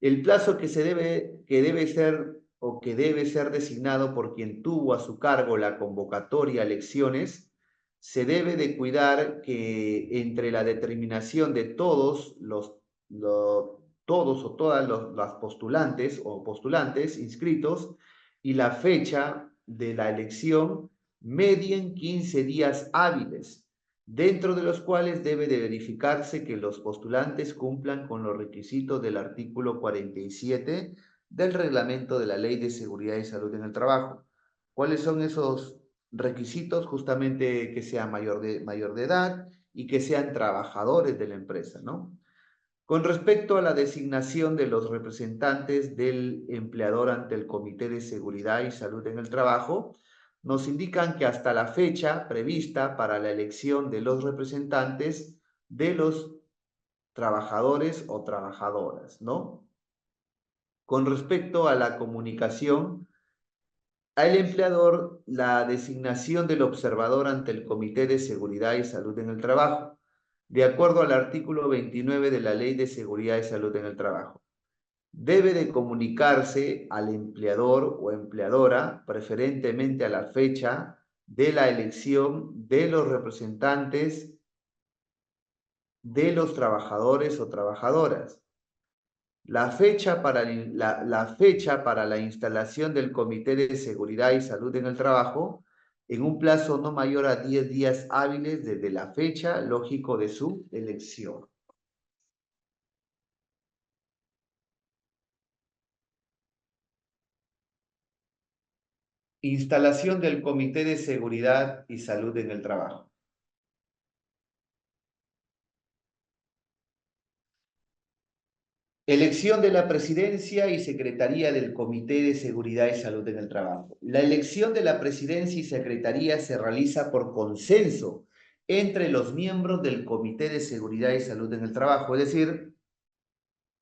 El plazo que debe ser o que debe ser designado por quien tuvo a su cargo la convocatoria a elecciones, se debe de cuidar que entre la determinación de todos o todas las postulantes o postulantes inscritos y la fecha de la elección medien 15 días hábiles, dentro de los cuales debe de verificarse que los postulantes cumplan con los requisitos del artículo 47 del reglamento de la Ley de Seguridad y Salud en el Trabajo. ¿Cuáles son esos requisitos? Justamente que sean mayor de edad y que sean trabajadores de la empresa, ¿no? Con respecto a la designación de los representantes del empleador ante el Comité de Seguridad y Salud en el Trabajo, nos indican que hasta la fecha prevista para la elección de los representantes de los trabajadores o trabajadoras, ¿no? Con respecto a la comunicación, al empleador la designación del observador ante el Comité de Seguridad y Salud en el Trabajo, de acuerdo al artículo 29 de la Ley de Seguridad y Salud en el Trabajo. Debe de comunicarse al empleador o empleadora, preferentemente a la fecha de la elección de los representantes de los trabajadores o trabajadoras. La fecha para la instalación del Comité de Seguridad y Salud en el Trabajo en un plazo no mayor a 10 días hábiles desde la fecha lógico de su elección. Instalación del Comité de Seguridad y Salud en el Trabajo. Elección de la presidencia y secretaría del Comité de Seguridad y Salud en el Trabajo. La elección de la presidencia y secretaría se realiza por consenso entre los miembros del Comité de Seguridad y Salud en el Trabajo, es decir,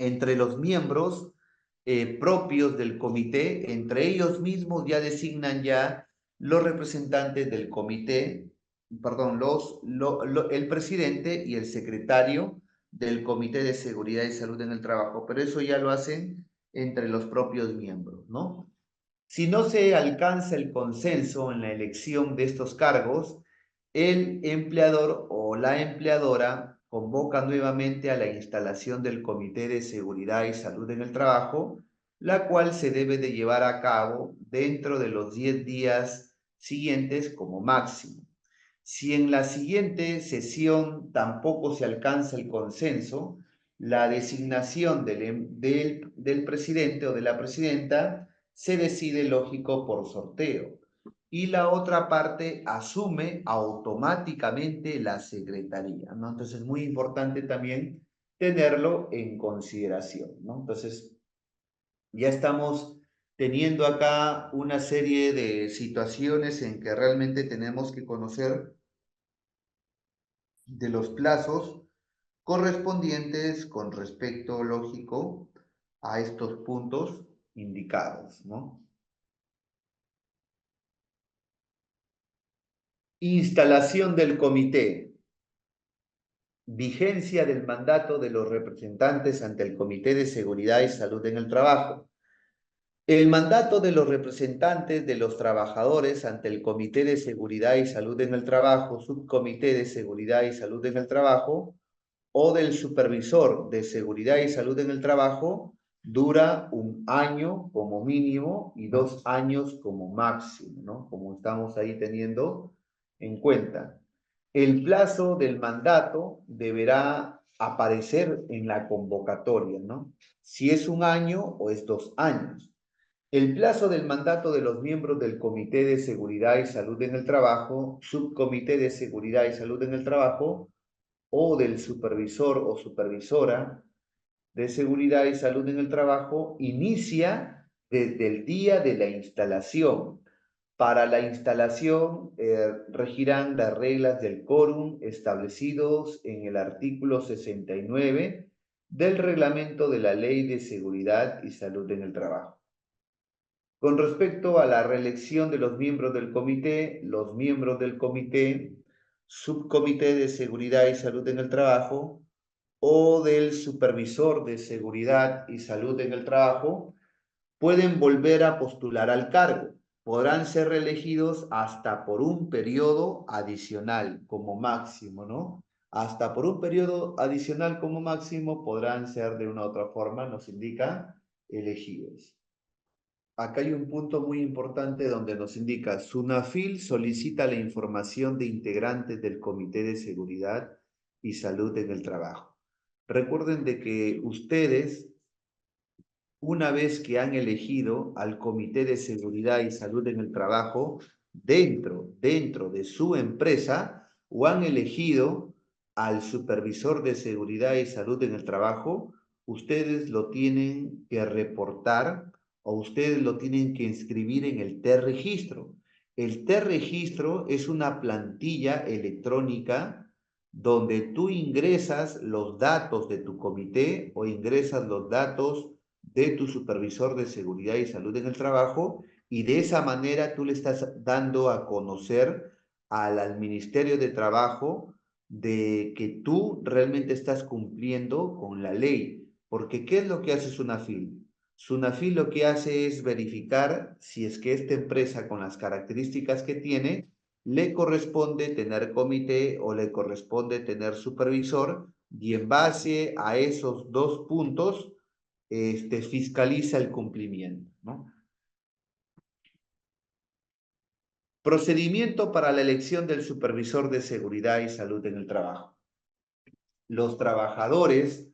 entre los miembros propios del comité, entre ellos mismos ya designan ya los representantes del comité, perdón, el presidente y el secretario del Comité de Seguridad y Salud en el Trabajo, pero eso ya lo hacen entre los propios miembros, ¿no? Si no se alcanza el consenso en la elección de estos cargos, el empleador o la empleadora convoca nuevamente a la instalación del Comité de Seguridad y Salud en el Trabajo, la cual se debe de llevar a cabo dentro de los 10 días siguientes como máximo. Si en la siguiente sesión tampoco se alcanza el consenso, la designación del presidente o de la presidenta se decide, lógico, por sorteo. Y la otra parte asume automáticamente la secretaría, ¿no? Entonces es muy importante también tenerlo en consideración, ¿no? Entonces ya estamos teniendo acá una serie de situaciones en que realmente tenemos que conocer de los plazos correspondientes con respecto, lógico, a estos puntos indicados, ¿no? Instalación del comité. Vigencia del mandato de los representantes ante el Comité de Seguridad y Salud en el Trabajo. El mandato de los representantes de los trabajadores ante el Comité de Seguridad y Salud en el Trabajo, Subcomité de Seguridad y Salud en el Trabajo, o del supervisor de seguridad y salud en el trabajo dura 1 año como mínimo y 2 años como máximo, ¿no? Como estamos ahí teniendo en cuenta. El plazo del mandato deberá aparecer en la convocatoria, ¿no? Si es 1 año o es 2 años. El plazo del mandato de los miembros del Comité de Seguridad y Salud en el Trabajo, Subcomité de Seguridad y Salud en el Trabajo, o del supervisor o supervisora de seguridad y salud en el trabajo inicia desde el día de la instalación. Para la instalación regirán las reglas del quórum establecidos en el artículo 69 del reglamento de la Ley de Seguridad y Salud en el Trabajo. Con respecto a la reelección de los miembros del comité, los miembros del comité, subcomité de seguridad y salud en el trabajo o del supervisor de seguridad y salud en el trabajo pueden volver a postular al cargo. Podrán ser reelegidos hasta por un periodo adicional como máximo, ¿no? Hasta por un periodo adicional como máximo podrán ser de una u otra forma, nos indica, elegidos. Acá hay un punto muy importante donde nos indica, SUNAFIL solicita la información de integrantes del Comité de Seguridad y Salud en el Trabajo. Recuerden de que ustedes, una vez que han elegido al Comité de Seguridad y Salud en el Trabajo dentro de su empresa, o han elegido al supervisor de seguridad y salud en el trabajo, ustedes lo tienen que reportar o ustedes lo tienen que inscribir en el T-Registro. El T-Registro es una plantilla electrónica donde tú ingresas los datos de tu comité o ingresas los datos de tu supervisor de seguridad y salud en el trabajo y de esa manera tú le estás dando a conocer al Ministerio de Trabajo de que tú realmente estás cumpliendo con la ley. Porque ¿qué es lo que hace SUNAFIL? SUNAFIL lo que hace es verificar si es que esta empresa con las características que tiene le corresponde tener comité o le corresponde tener supervisor y en base a esos 2 puntos fiscaliza el cumplimiento, ¿no? Procedimiento para la elección del supervisor de seguridad y salud en el trabajo. Los trabajadores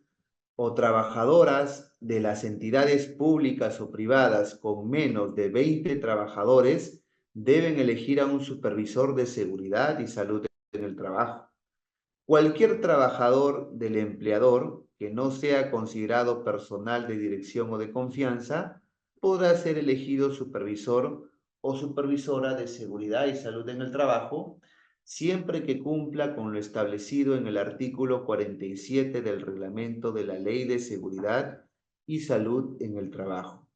o trabajadoras de las entidades públicas o privadas con menos de 20 trabajadores deben elegir a un supervisor de seguridad y salud en el trabajo. Cualquier trabajador del empleador que no sea considerado personal de dirección o de confianza podrá ser elegido supervisor o supervisora de seguridad y salud en el trabajo, siempre que cumpla con lo establecido en el artículo 47 del reglamento de la Ley de Seguridad y Salud en el Trabajo.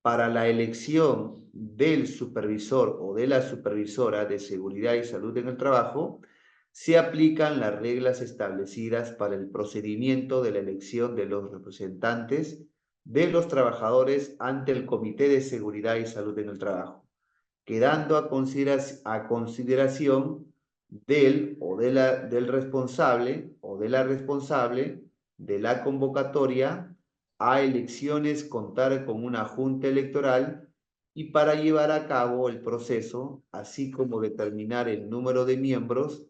Para la elección del supervisor o de la supervisora de seguridad y salud en el trabajo, se aplican las reglas establecidas para el procedimiento de la elección de los representantes de los trabajadores ante el Comité de Seguridad y Salud en el Trabajo, quedando a consideración del responsable o de la responsable de la convocatoria a elecciones contar con una junta electoral y para llevar a cabo el proceso, así como determinar el número de miembros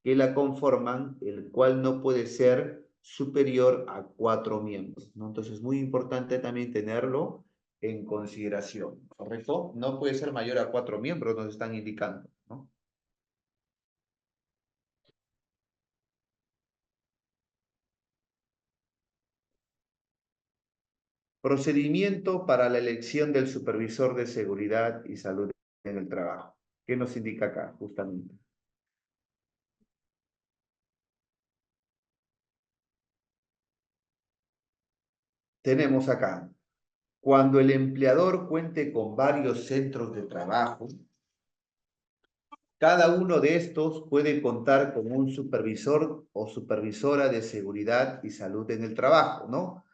que la conforman, el cual no puede ser superior a 4 miembros, ¿no? Entonces es muy importante también tenerlo en consideración, ¿correcto? No puede ser mayor a 4 miembros, nos están indicando, ¿no? Procedimiento para la elección del supervisor de seguridad y salud en el trabajo. ¿Qué nos indica acá, justamente? Tenemos acá, cuando el empleador cuente con varios centros de trabajo, cada uno de estos puede contar con un supervisor o supervisora de seguridad y salud en el trabajo, ¿no?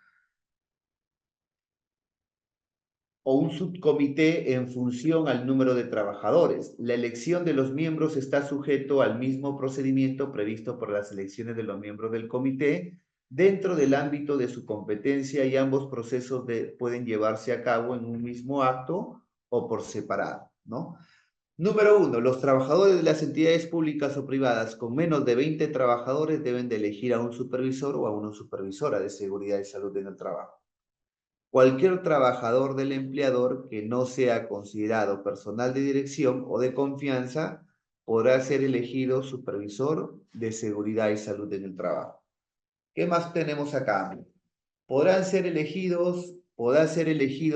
O un subcomité en función al número de trabajadores. La elección de los miembros está sujeto al mismo procedimiento previsto por las elecciones de los miembros del comité dentro del ámbito de su competencia y ambos procesos pueden llevarse a cabo en un mismo acto o por separado, ¿no? Número uno, los trabajadores de las entidades públicas o privadas con menos de 20 trabajadores deben de elegir a un supervisor o a una supervisora de seguridad y salud en el trabajo. Cualquier trabajador del empleador que no sea considerado personal de dirección o de confianza podrá ser elegido supervisor de seguridad y salud en el trabajo. ¿Qué más tenemos acá? Podrá ser elegido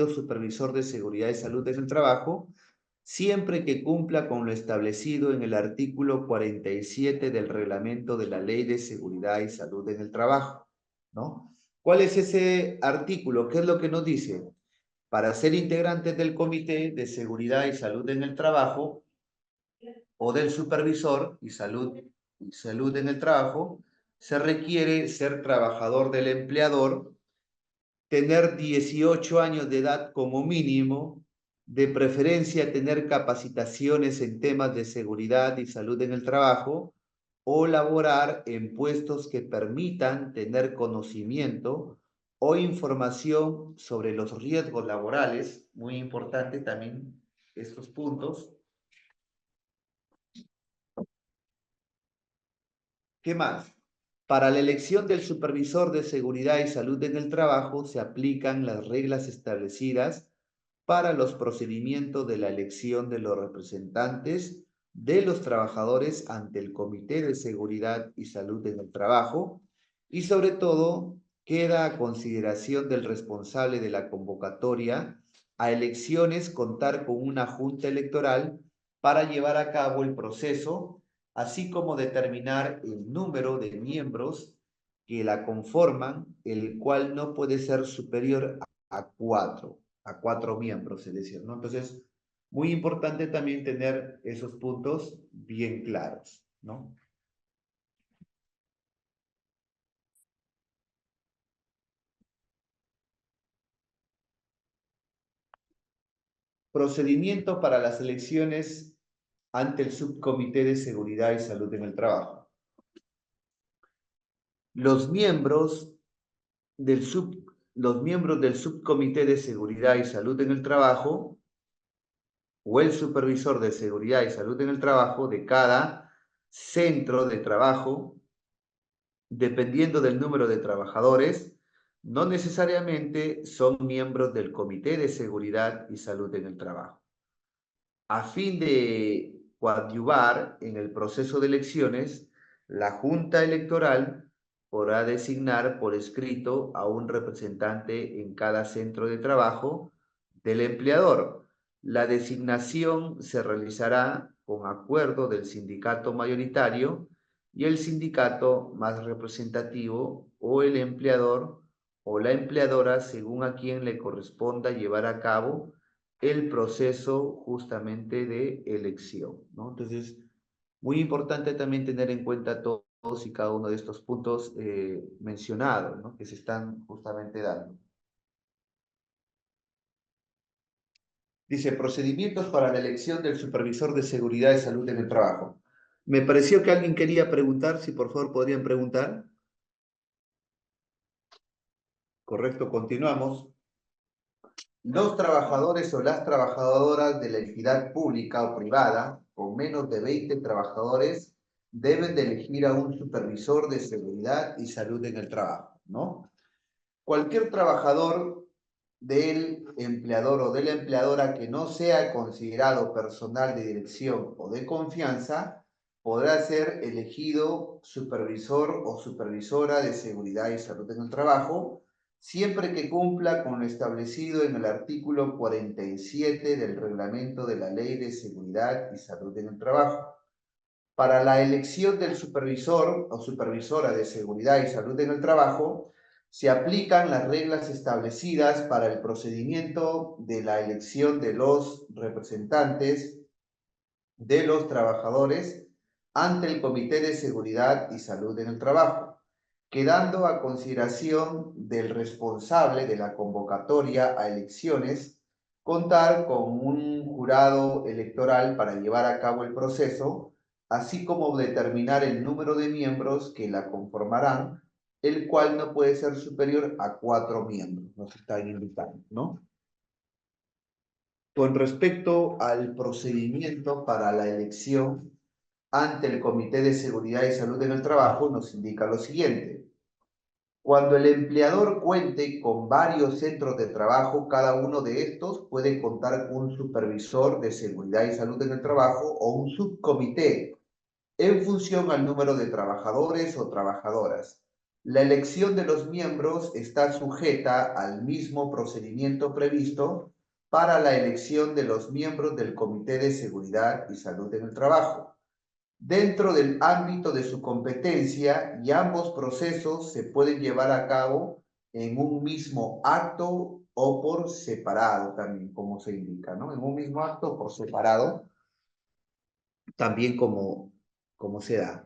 supervisor de seguridad y salud en el trabajo siempre que cumpla con lo establecido en el artículo 47 del reglamento de la Ley de Seguridad y Salud en el Trabajo, ¿no? ¿Cuál es ese artículo? ¿Qué es lo que nos dice? Para ser integrantes del Comité de Seguridad y Salud en el Trabajo o del supervisor y salud en el trabajo, se requiere ser trabajador del empleador, tener 18 años de edad como mínimo, de preferencia tener capacitaciones en temas de seguridad y salud en el trabajo o laborar en puestos que permitan tener conocimiento o información sobre los riesgos laborales, muy importante también estos puntos. ¿Qué más? Para la elección del supervisor de seguridad y salud en el trabajo se aplican las reglas establecidas para los procedimientos de la elección de los representantes de los trabajadores ante el Comité de Seguridad y Salud en el Trabajo y sobre todo queda a consideración del responsable de la convocatoria a elecciones contar con una junta electoral para llevar a cabo el proceso, así como determinar el número de miembros que la conforman, el cual no puede ser superior a cuatro miembros, es decir, ¿no? Entonces, muy importante también tener esos puntos bien claros, ¿no? Procedimiento para las elecciones ante el Subcomité de Seguridad y Salud en el Trabajo. Los miembros los miembros del Subcomité de Seguridad y Salud en el Trabajo o el supervisor de seguridad y salud en el trabajo de cada centro de trabajo, dependiendo del número de trabajadores, no necesariamente son miembros del Comité de Seguridad y Salud en el Trabajo. A fin de coadyuvar en el proceso de elecciones, la Junta Electoral podrá designar por escrito a un representante en cada centro de trabajo del empleador. La designación se realizará con acuerdo del sindicato mayoritario y el sindicato más representativo o el empleador o la empleadora según a quien le corresponda llevar a cabo el proceso justamente de elección, ¿no? Entonces, muy importante también tener en cuenta todos y cada uno de estos puntos mencionados, ¿no? Que se están justamente dando. Dice, procedimientos para la elección del supervisor de seguridad y salud en el trabajo. Me pareció que alguien quería preguntar, si por favor podrían preguntar. Correcto, continuamos. Los trabajadores o las trabajadoras de la entidad pública o privada con menos de 20 trabajadores deben de elegir a un supervisor de seguridad y salud en el trabajo, ¿no? Cualquier trabajador del empleador o de la empleadora que no sea considerado personal de dirección o de confianza podrá ser elegido supervisor o supervisora de seguridad y salud en el trabajo, siempre que cumpla con lo establecido en el artículo 47 del reglamento de la Ley de Seguridad y Salud en el Trabajo. Para la elección del supervisor o supervisora de seguridad y salud en el trabajo, se aplican las reglas establecidas para el procedimiento de la elección de los representantes de los trabajadores ante el Comité de Seguridad y Salud en el Trabajo, quedando a consideración del responsable de la convocatoria a elecciones contar con un jurado electoral para llevar a cabo el proceso, así como determinar el número de miembros que la conformarán, el cual no puede ser superior a 4 miembros, nos están indicando, ¿no? Con respecto al procedimiento para la elección ante el Comité de Seguridad y Salud en el Trabajo, nos indica lo siguiente. Cuando el empleador cuente con varios centros de trabajo, cada uno de estos puede contar con un supervisor de seguridad y salud en el trabajo o un subcomité en función al número de trabajadores o trabajadoras. La elección de los miembros está sujeta al mismo procedimiento previsto para la elección de los miembros del Comité de Seguridad y Salud en el Trabajo, dentro del ámbito de su competencia, y ambos procesos se pueden llevar a cabo en un mismo acto o por separado también, como se indica, ¿no? En un mismo acto o por separado, también como se da.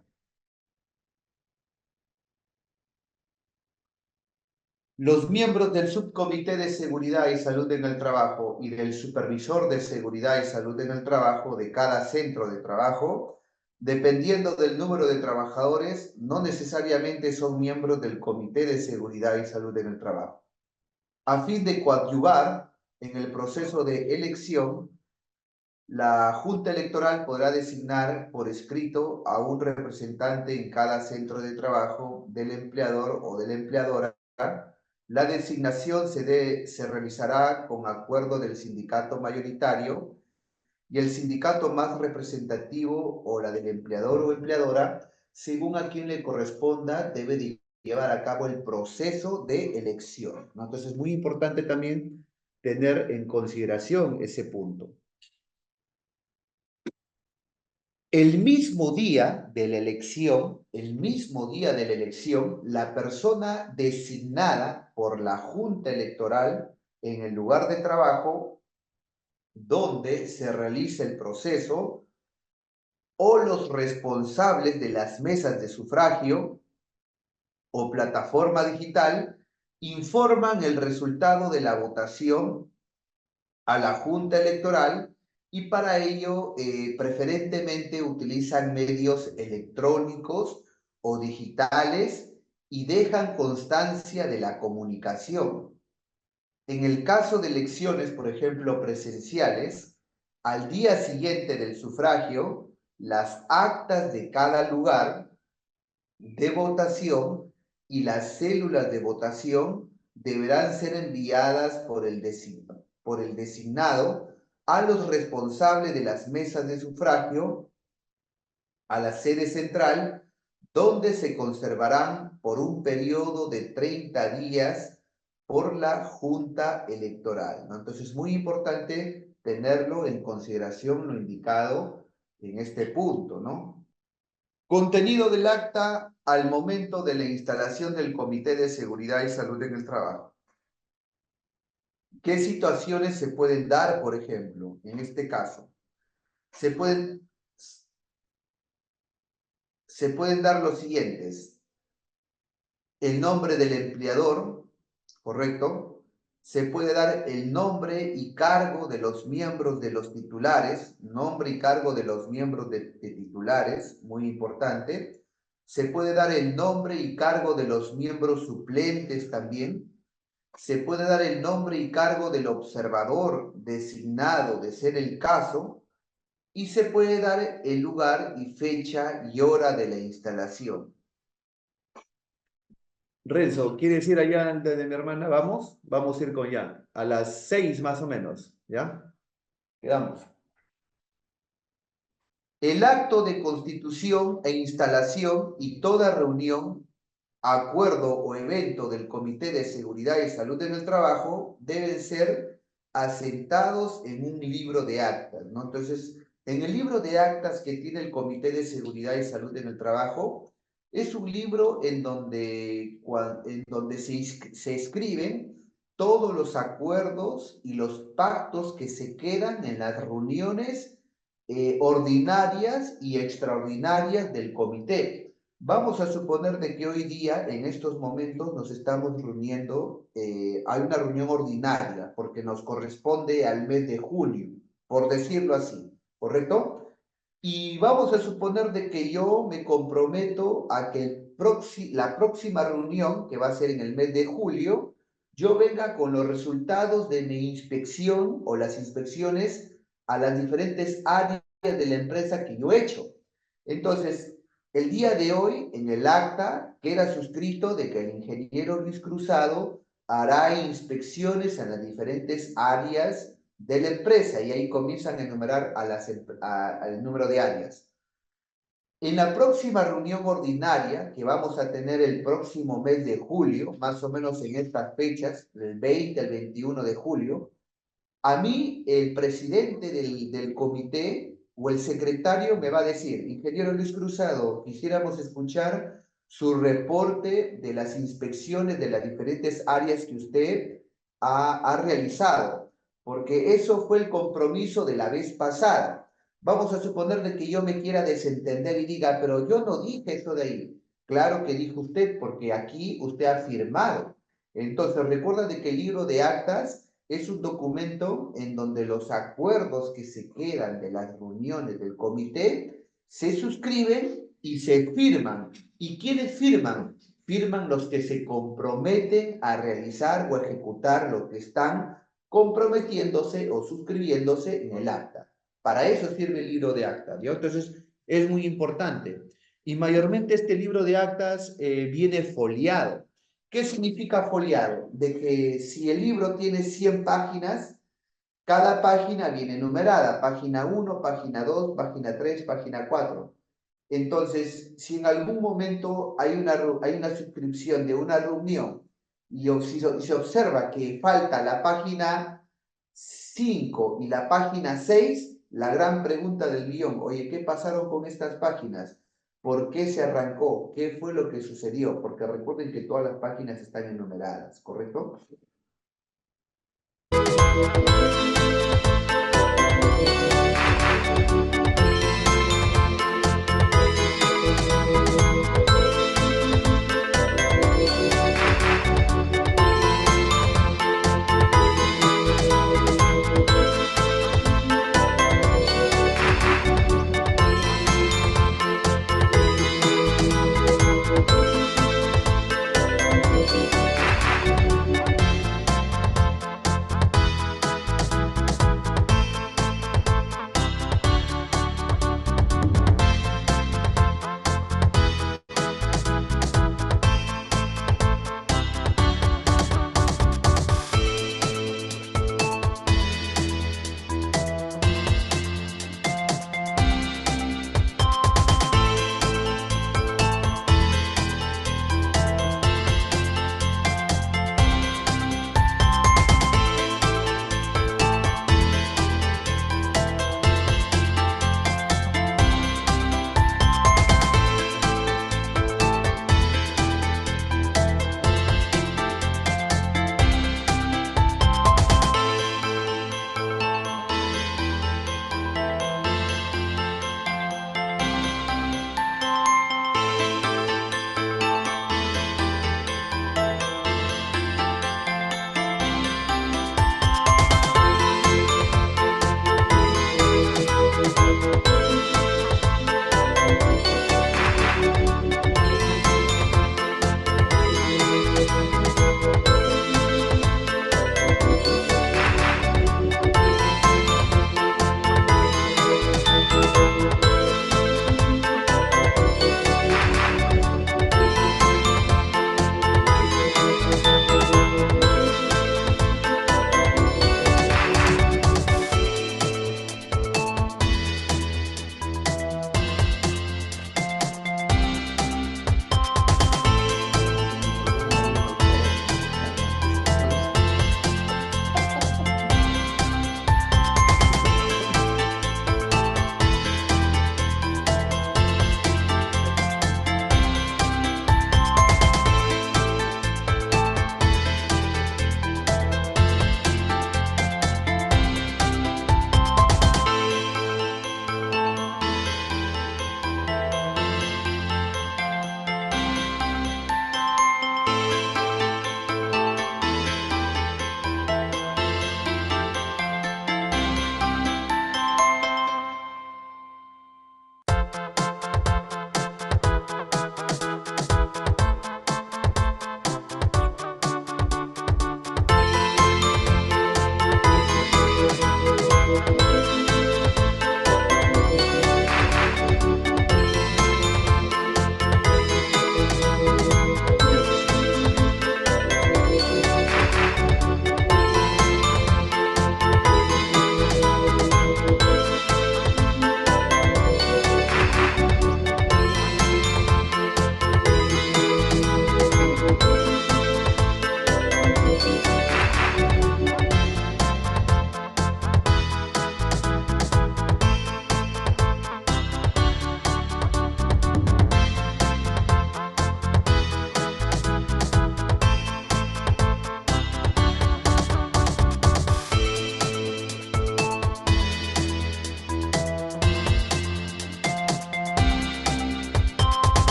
Los miembros del Subcomité de Seguridad y Salud en el Trabajo y del Supervisor de Seguridad y Salud en el Trabajo de cada centro de trabajo, dependiendo del número de trabajadores, no necesariamente son miembros del Comité de Seguridad y Salud en el Trabajo. A fin de coadyuvar en el proceso de elección, la Junta Electoral podrá designar por escrito a un representante en cada centro de trabajo del empleador o de la empleadora. La designación se realizará con acuerdo del sindicato mayoritario y el sindicato más representativo o la del empleador o empleadora, según a quien le corresponda, debe de llevar a cabo el proceso de elección, ¿no? Entonces es muy importante también tener en consideración ese punto. El mismo día de la elección, la persona designada por la Junta Electoral en el lugar de trabajo donde se realiza el proceso o los responsables de las mesas de sufragio o plataforma digital informan el resultado de la votación a la Junta Electoral y para ello preferentemente utilizan medios electrónicos o digitales y dejan constancia de la comunicación. En el caso de elecciones, por ejemplo, presenciales, al día siguiente del sufragio, las actas de cada lugar de votación y las células de votación deberán ser enviadas por el designado a los responsables de las mesas de sufragio a la sede central, donde se conservarán por un periodo de 30 días por la Junta Electoral, ¿no? Entonces es muy importante tenerlo en consideración lo indicado en este punto, ¿no? Contenido del acta al momento de la instalación del Comité de Seguridad y Salud en el Trabajo. ¿Qué situaciones se pueden dar, por ejemplo, en este caso? Se pueden dar los siguientes. El nombre del empleador, ¿correcto? Se puede dar el nombre y cargo de los miembros de los titulares, nombre y cargo de los miembros de titulares, muy importante. Se puede dar el nombre y cargo de los miembros suplentes también. Se puede dar el nombre y cargo del observador designado de ser el caso. Y se puede dar el lugar y fecha y hora de la instalación. Renzo, ¿quieres ir allá antes de mi hermana? ¿Vamos? Vamos a ir con ya. A las 6 más o menos, ¿ya? Quedamos. El acto de constitución e instalación y toda reunión, acuerdo o evento del Comité de Seguridad y Salud en el Trabajo deben ser asentados en un libro de actas, ¿no? Entonces, en el libro de actas que tiene el Comité de Seguridad y Salud en el Trabajo, es un libro en donde se escriben todos los acuerdos y los pactos que se quedan en las reuniones ordinarias y extraordinarias del comité. Vamos a suponer de que hoy día, en estos momentos, nos estamos reuniendo, hay una reunión ordinaria, porque nos corresponde al mes de junio, por decirlo así, ¿correcto? Y vamos a suponer de que yo me comprometo a que la próxima reunión, que va a ser en el mes de julio, yo venga con los resultados de mi inspección o las inspecciones a las diferentes áreas de la empresa que yo he hecho. Entonces, el día de hoy, en el acta, queda suscrito de que el ingeniero Luis Cruzado hará inspecciones en las diferentes áreas de la empresa y ahí comienzan a enumerar al número de áreas. En la próxima reunión ordinaria que vamos a tener el próximo mes de julio, más o menos en estas fechas, del 20 al 21 de julio, a mí el presidente del comité o el secretario me va a decir, ingeniero Luis Cruzado, quisiéramos escuchar su reporte de las inspecciones de las diferentes áreas que usted ha realizado, porque eso fue el compromiso de la vez pasada. Vamos a suponer de que yo me quiera desentender y diga, pero yo no dije eso de ahí. Claro que dijo usted, porque aquí usted ha firmado. Entonces, recuerda de que el libro de actas es un documento en donde los acuerdos que se quedan de las reuniones del comité se suscriben y se firman. ¿Y quiénes firman? Firman los que se comprometen a realizar o ejecutar lo que están comprometiéndose o suscribiéndose en el acta. Para eso sirve el libro de actas, ¿no? Entonces, es muy importante. Y mayormente este libro de actas viene foliado. ¿Qué significa foliado? De que si el libro tiene 100 páginas, cada página viene numerada, página 1, página 2, página 3, página 4. Entonces, si en algún momento hay una suscripción de una reunión y si se observa que falta la página 5 y la página 6, la gran pregunta del guión, oye, ¿qué pasaron con estas páginas? ¿Por qué se arrancó? ¿Qué fue lo que sucedió? Porque recuerden que todas las páginas están enumeradas, ¿correcto?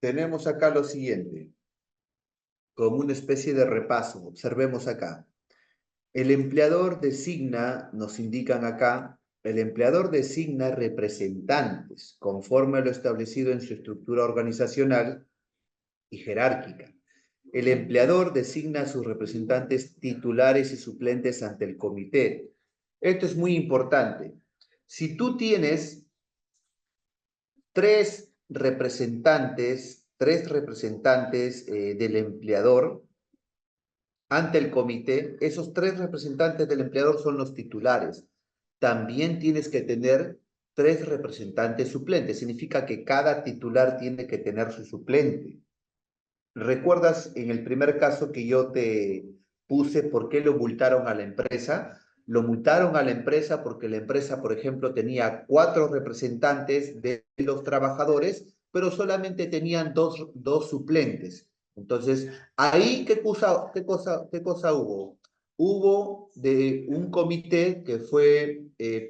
tenemos acá lo siguiente, como una especie de repaso. Observemos acá. El empleador designa, nos indican acá, el empleador designa representantes conforme a lo establecido en su estructura organizacional y jerárquica. El empleador designa a sus representantes titulares y suplentes ante el comité. Esto es muy importante. Si tú tienes tres representantes del empleador ante el comité, esos tres representantes del empleador son los titulares. También tienes que tener tres representantes suplentes. Significa que cada titular tiene que tener su suplente. ¿Recuerdas en el primer caso que yo te puse por qué lo multaron a la empresa? Lo multaron a la empresa porque la empresa, por ejemplo, tenía 4 representantes de los trabajadores, pero solamente tenían dos suplentes. Entonces, ahí, ¿qué cosa hubo? Hubo de un comité que fue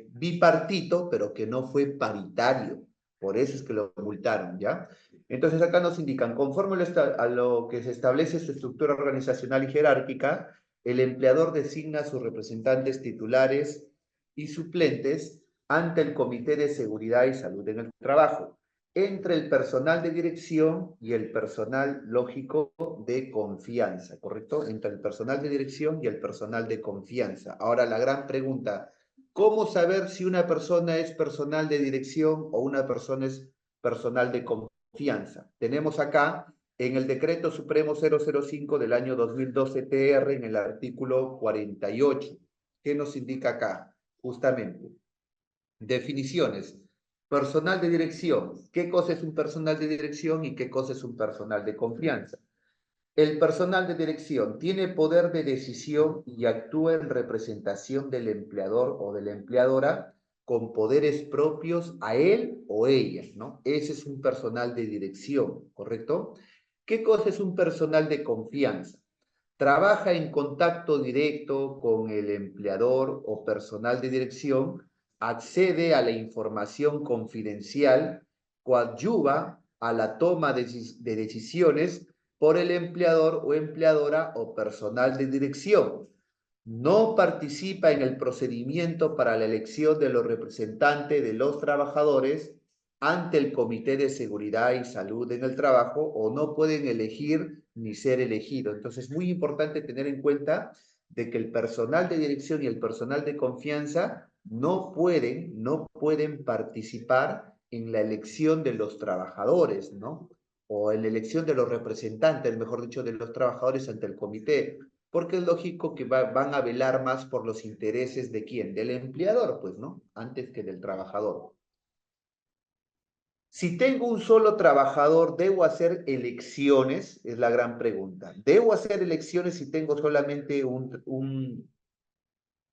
bipartito, pero que no fue paritario. Por eso es que lo multaron, ¿ya? Entonces acá nos indican, conforme a lo que se establece su estructura organizacional y jerárquica, el empleador designa a sus representantes titulares y suplentes ante el Comité de Seguridad y Salud en el Trabajo, entre el personal de dirección y el personal lógico de confianza, ¿correcto? Entre el personal de dirección y el personal de confianza. Ahora la gran pregunta, ¿cómo saber si una persona es personal de dirección o una persona es personal de confianza? Tenemos acá en el Decreto Supremo 005 del año 2012 TR, en el artículo 48. ¿Qué nos indica acá? Justamente, definiciones. Personal de dirección. ¿Qué cosa es un personal de dirección y qué cosa es un personal de confianza? El personal de dirección tiene poder de decisión y actúa en representación del empleador o de la empleadora con poderes propios a él o ella, ¿no? Ese es un personal de dirección, ¿correcto? ¿Qué cosa es un personal de confianza? Trabaja en contacto directo con el empleador o personal de dirección, accede a la información confidencial, coadyuva a la toma de decisiones por el empleador o empleadora o personal de dirección. No participa en el procedimiento para la elección de los representantes de los trabajadores ante el Comité de Seguridad y Salud en el Trabajo, o no pueden elegir ni ser elegidos. Entonces, es muy importante tener en cuenta de que el personal de dirección y el personal de confianza no pueden participar en la elección de los trabajadores, ¿no? O en la elección de los representantes, mejor dicho, de los trabajadores ante el comité, porque es lógico que van a velar más por los intereses de quién, del empleador, pues, ¿no? Antes que del trabajador. Si tengo un solo trabajador, ¿debo hacer elecciones? Es la gran pregunta. ¿Debo hacer elecciones si tengo solamente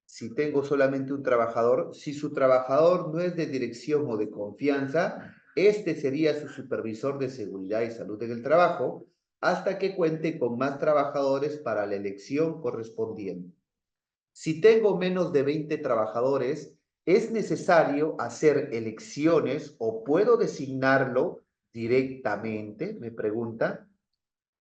si tengo solamente un trabajador? Si su trabajador no es de dirección o de confianza, este sería su supervisor de seguridad y salud en el trabajo, hasta que cuente con más trabajadores para la elección correspondiente. Si tengo menos de 20 trabajadores, ¿es necesario hacer elecciones o puedo designarlo directamente? Me pregunta.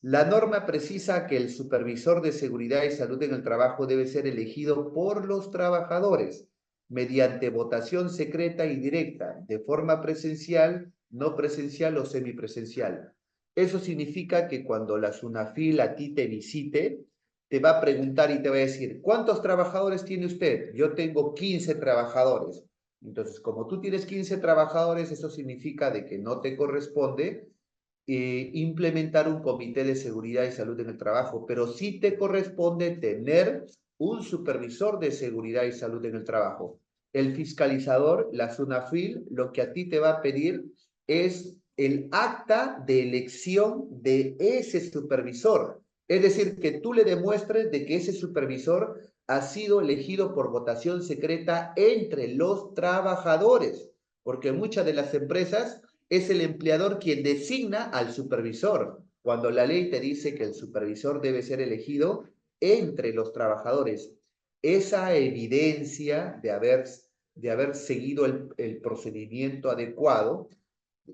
La norma precisa que el supervisor de seguridad y salud en el trabajo debe ser elegido por los trabajadores mediante votación secreta y directa, de forma presencial, no presencial o semipresencial. Eso significa que cuando la SUNAFIL a ti te visite, te va a preguntar y te va a decir, ¿cuántos trabajadores tiene usted? Yo tengo 15 trabajadores. Entonces, como tú tienes 15 trabajadores, eso significa de que no te corresponde implementar un comité de seguridad y salud en el trabajo, pero sí te corresponde tener un supervisor de seguridad y salud en el trabajo. El fiscalizador, la SUNAFIL, lo que a ti te va a pedir es el acta de elección de ese supervisor. Es decir, que tú le demuestres de que ese supervisor ha sido elegido por votación secreta entre los trabajadores, porque muchas de las empresas es el empleador quien designa al supervisor, cuando la ley te dice que el supervisor debe ser elegido entre los trabajadores. Esa evidencia de haber seguido el procedimiento adecuado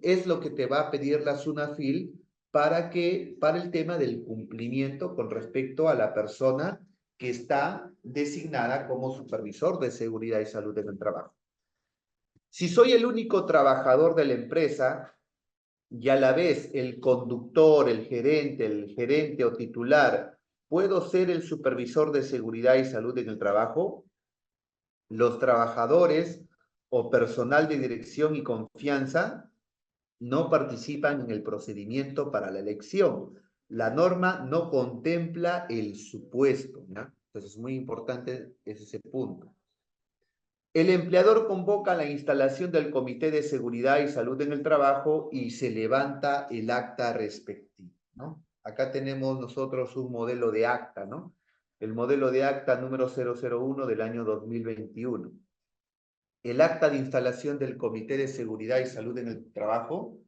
es lo que te va a pedir la SUNAFIL para el tema del cumplimiento con respecto a la persona que está designada como supervisor de seguridad y salud en el trabajo. Si soy el único trabajador de la empresa y a la vez el conductor, el gerente o titular, ¿puedo ser el supervisor de seguridad y salud en el trabajo? Los trabajadores o personal de dirección y confianza no participan en el procedimiento para la elección. La norma no contempla el supuesto, ¿no? Entonces es muy importante ese punto. El empleador convoca la instalación del Comité de Seguridad y Salud en el Trabajo y se levanta el acta respectiva, ¿no? Acá tenemos nosotros un modelo de acta, ¿no? El modelo de acta número 001 del año 2021. El acta de instalación del Comité de Seguridad y Salud en el Trabajo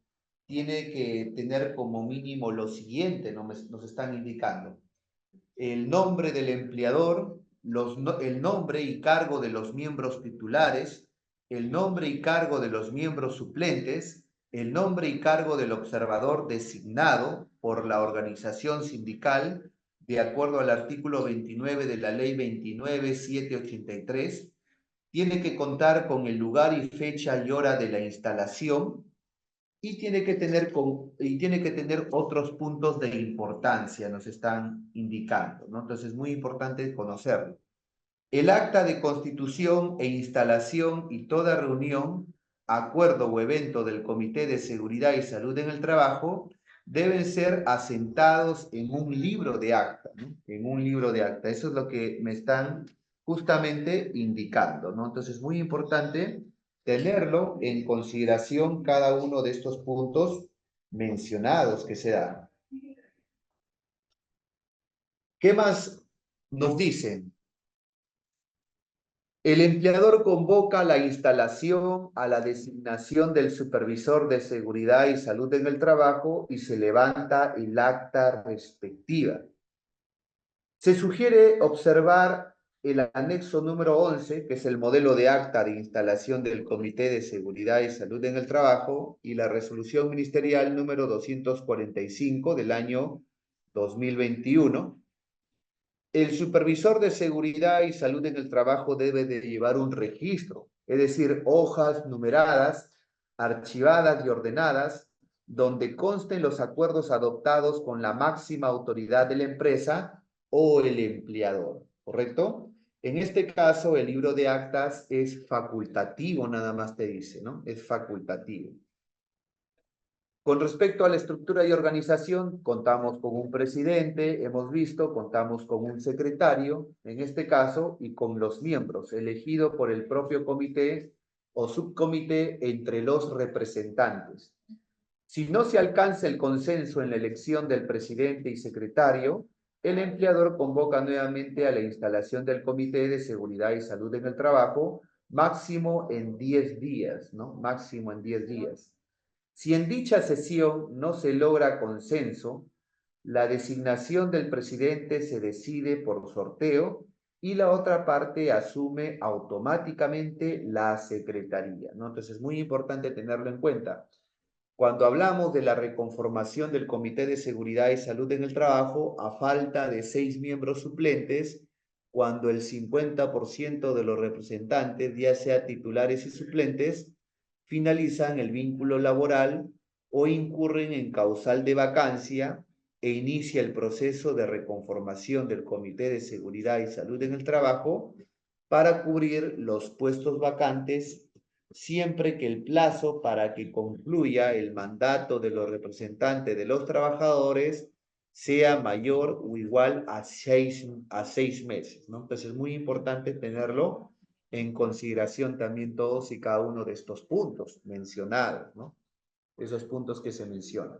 tiene que tener como mínimo lo siguiente, nos están indicando. El nombre del empleador, el nombre y cargo de los miembros titulares, el nombre y cargo de los miembros suplentes, el nombre y cargo del observador designado por la organización sindical, de acuerdo al artículo 29 de la Ley 29.783, tiene que contar con el lugar y fecha y hora de la instalación y tiene que tener otros puntos de importancia, nos están indicando, ¿no? Entonces es muy importante conocerlo. El acta de constitución e instalación y toda reunión, acuerdo o evento del Comité de Seguridad y Salud en el Trabajo deben ser asentados en un libro de acta, ¿no? En un libro de acta. Eso es lo que me están justamente indicando, ¿no? Entonces es muy importante tenerlo en consideración cada uno de estos puntos mencionados que se dan. ¿Qué más nos dicen? El empleador convoca la instalación a la designación del supervisor de seguridad y salud en el trabajo y se levanta el acta respectiva. Se sugiere observar el anexo número 11, que es el modelo de acta de instalación del Comité de Seguridad y Salud en el Trabajo, y la resolución ministerial número 245 del año 2021. El supervisor de seguridad y salud en el trabajo debe de llevar un registro, es decir, hojas numeradas, archivadas y ordenadas, donde consten los acuerdos adoptados con la máxima autoridad de la empresa o el empleador, ¿correcto? En este caso, el libro de actas es facultativo, nada más te dice, ¿no? Es facultativo. Con respecto a la estructura y organización, contamos con un presidente, hemos visto, contamos con un secretario, en este caso, y con los miembros, elegido por el propio comité o subcomité entre los representantes. Si no se alcanza el consenso en la elección del presidente y secretario, el empleador convoca nuevamente a la instalación del Comité de Seguridad y Salud en el Trabajo, máximo en 10 días, ¿no? Máximo en 10 días. Si en dicha sesión no se logra consenso, la designación del presidente se decide por sorteo y la otra parte asume automáticamente la secretaría, ¿no? Entonces es muy importante tenerlo en cuenta. Cuando hablamos de la reconformación del Comité de Seguridad y Salud en el Trabajo, a falta de 6 miembros suplentes, cuando el 50% de los representantes, ya sea titulares y suplentes, finalizan el vínculo laboral o incurren en causal de vacancia e inicia el proceso de reconformación del Comité de Seguridad y Salud en el Trabajo para cubrir los puestos vacantes siempre que el plazo para que concluya el mandato de los representantes de los trabajadores sea mayor o igual a 6 meses, ¿no? Entonces es muy importante tenerlo en consideración también todos y cada uno de estos puntos mencionados, ¿no? Esos puntos que se mencionan.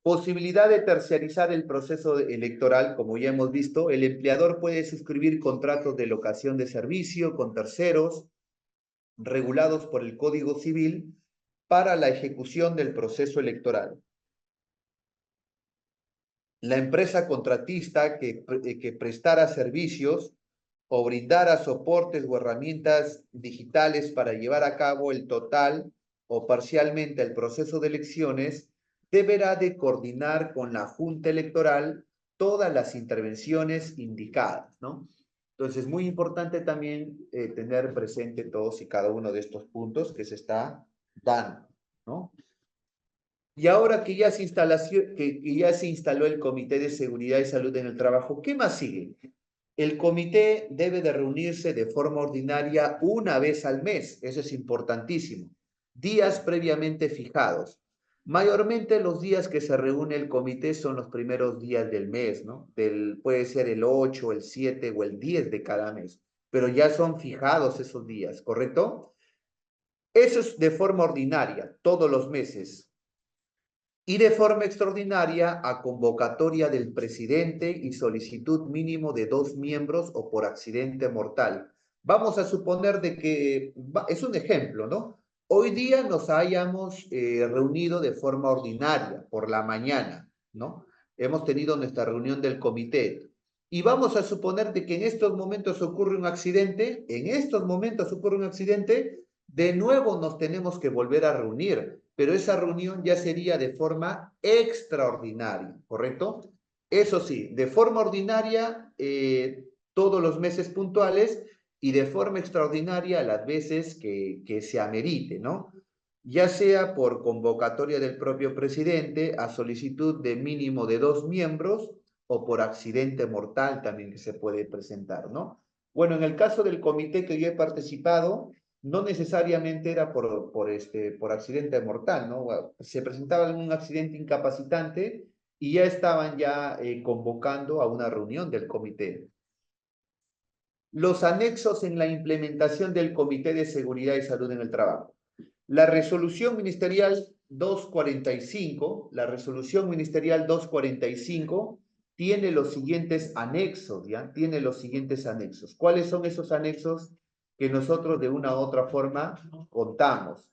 Posibilidad de terciarizar el proceso electoral, como ya hemos visto, el empleador puede suscribir contratos de locación de servicio con terceros regulados por el Código Civil para la ejecución del proceso electoral. La empresa contratista que prestara servicios o brindara soportes o herramientas digitales para llevar a cabo el total o parcialmente el proceso de elecciones, deberá de coordinar con la Junta Electoral todas las intervenciones indicadas, ¿no? Entonces, es muy importante también tener presente todos y cada uno de estos puntos que se está dando, ¿no? Y ahora que ya que ya se instaló el Comité de Seguridad y Salud en el Trabajo, ¿qué más sigue? El comité debe de reunirse de forma ordinaria una vez al mes, eso es importantísimo. Días previamente fijados. Mayormente los días que se reúne el comité son los primeros días del mes, ¿no? Puede ser el 8, el 7 o el 10 de cada mes, pero ya son fijados esos días, ¿correcto? Eso es de forma ordinaria, todos los meses. Y de forma extraordinaria a convocatoria del presidente y solicitud mínimo de 2 miembros o por accidente mortal. Vamos a suponer de que, es un ejemplo, ¿no? Hoy día nos hayamos reunido de forma ordinaria por la mañana, ¿no? Hemos tenido nuestra reunión del comité. Y vamos a suponer de que en estos momentos ocurre un accidente, de nuevo nos tenemos que volver a reunir, pero esa reunión ya sería de forma extraordinaria, ¿correcto? Eso sí, de forma ordinaria todos los meses puntuales y de forma extraordinaria las veces que se amerite, ¿no? Ya sea por convocatoria del propio presidente a solicitud de mínimo de 2 miembros o por accidente mortal también que se puede presentar, ¿no? Bueno, en el caso del comité que yo he participado, no necesariamente era por accidente mortal, ¿no? Se presentaba algún accidente incapacitante y ya estaban convocando a una reunión del comité. Los anexos en la implementación del Comité de Seguridad y Salud en el Trabajo. La resolución ministerial 245 tiene los siguientes anexos, ¿ya? Tiene los siguientes anexos. ¿Cuáles son esos anexos que nosotros de una u otra forma contamos?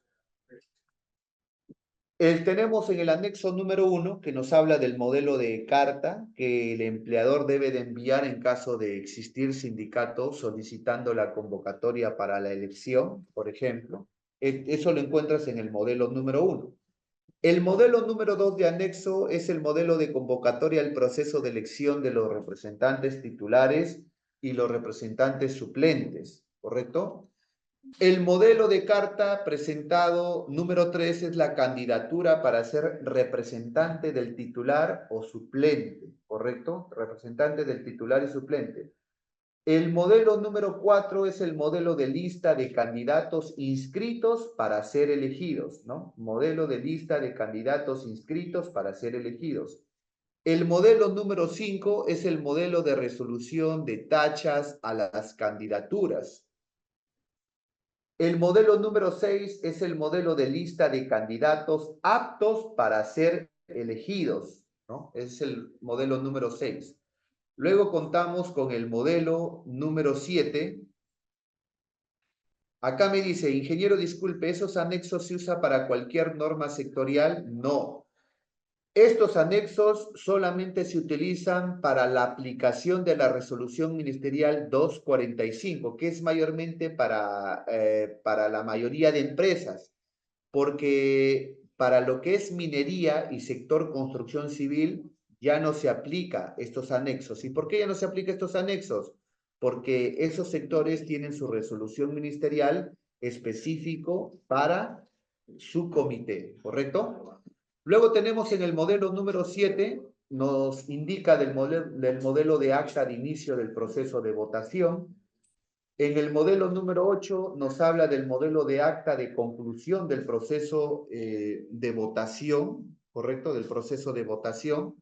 Tenemos en el anexo número 1 que nos habla del modelo de carta que el empleador debe de enviar en caso de existir sindicato solicitando la convocatoria para la elección, por ejemplo. Eso lo encuentras en el modelo número 1. El modelo número 2 de anexo es el modelo de convocatoria al proceso de elección de los representantes titulares y los representantes suplentes, ¿correcto? El modelo de carta presentado número 3 es la candidatura para ser representante del titular o suplente, ¿correcto? Representante del titular y suplente. El modelo número 4 es el modelo de lista de candidatos inscritos para ser elegidos, ¿no? Modelo de lista de candidatos inscritos para ser elegidos. El modelo número 5 es el modelo de resolución de tachas a las candidaturas. El modelo número 6 es el modelo de lista de candidatos aptos para ser elegidos, ¿no? Es el modelo número 6. Luego contamos con el modelo número 7. Acá me dice, ingeniero, disculpe, ¿esos anexos se usa para cualquier norma sectorial? No. Estos anexos solamente se utilizan para la aplicación de la resolución ministerial 245, que es mayormente para la mayoría de empresas, porque para lo que es minería y sector construcción civil ya no se aplica estos anexos. ¿Y por qué ya no se aplica estos anexos? Porque esos sectores tienen su resolución ministerial específico para su comité, ¿correcto? Luego tenemos en el modelo número 7, nos indica del modelo de acta de inicio del proceso de votación. En el modelo número 8 nos habla del modelo de acta de conclusión del proceso de votación, ¿correcto? Del proceso de votación.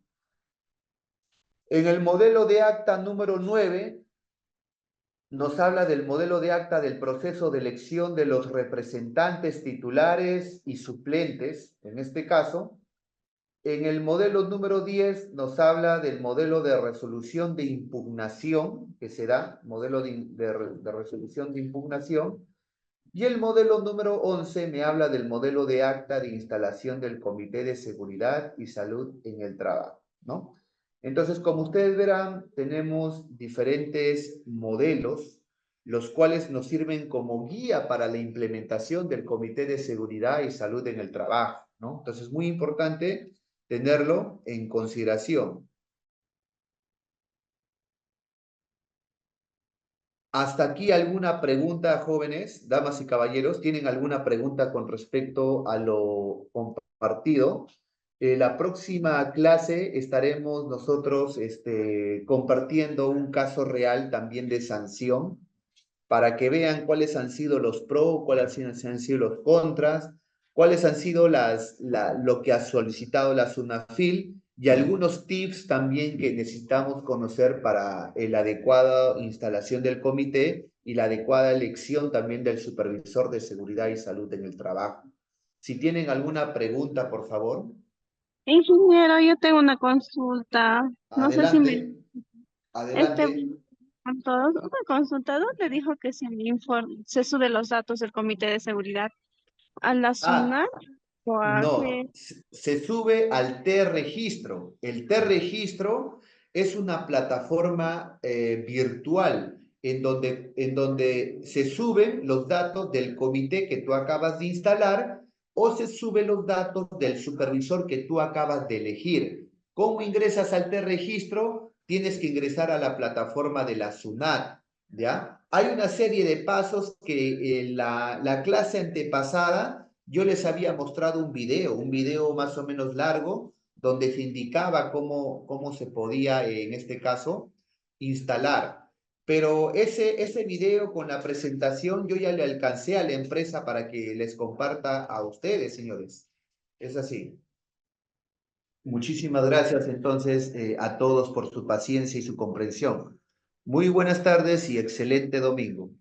En el modelo de acta número 9 nos habla del modelo de acta del proceso de elección de los representantes titulares y suplentes, en este caso. En el modelo número 10 nos habla del modelo de resolución de impugnación que se da, modelo de resolución de impugnación. Y el modelo número 11 me habla del modelo de acta de instalación del Comité de Seguridad y Salud en el Trabajo, ¿no? Entonces, como ustedes verán, tenemos diferentes modelos, los cuales nos sirven como guía para la implementación del Comité de Seguridad y Salud en el Trabajo, ¿no? Entonces, es muy importante tenerlo en consideración. ¿Hasta aquí alguna pregunta, jóvenes, damas y caballeros? ¿Tienen alguna pregunta con respecto a lo compartido? La próxima clase estaremos nosotros compartiendo un caso real también de sanción para que vean cuáles han sido los pros, cuáles han sido los contras, cuáles han sido lo que ha solicitado la SUNAFIL y algunos tips también que necesitamos conocer para la adecuada instalación del comité y la adecuada elección también del supervisor de seguridad y salud en el trabajo. Si tienen alguna pregunta, por favor. Ingeniero, yo tengo una consulta. No sé si me... Adelante, Este, adelante. con todos, una consulta. ¿Dónde dijo que se sube los datos del Comité de Seguridad? ¿A la Ah, SUNAT o a qué? no, se sube al T-Registro. El T-Registro es una plataforma virtual en donde se suben los datos del comité que tú acabas de instalar o se suben los datos del supervisor que tú acabas de elegir. ¿Cómo ingresas al T-Registro? Tienes que ingresar a la plataforma de la SUNAT, ¿ya? Hay una serie de pasos que en la clase antepasada yo les había mostrado un video más o menos largo, donde se indicaba cómo se podía, en este caso, instalar. Pero ese video con la presentación yo ya le alcancé a la empresa para que les comparta a ustedes, señores. Es así. Muchísimas gracias entonces a todos por su paciencia y su comprensión. Muy buenas tardes y excelente domingo.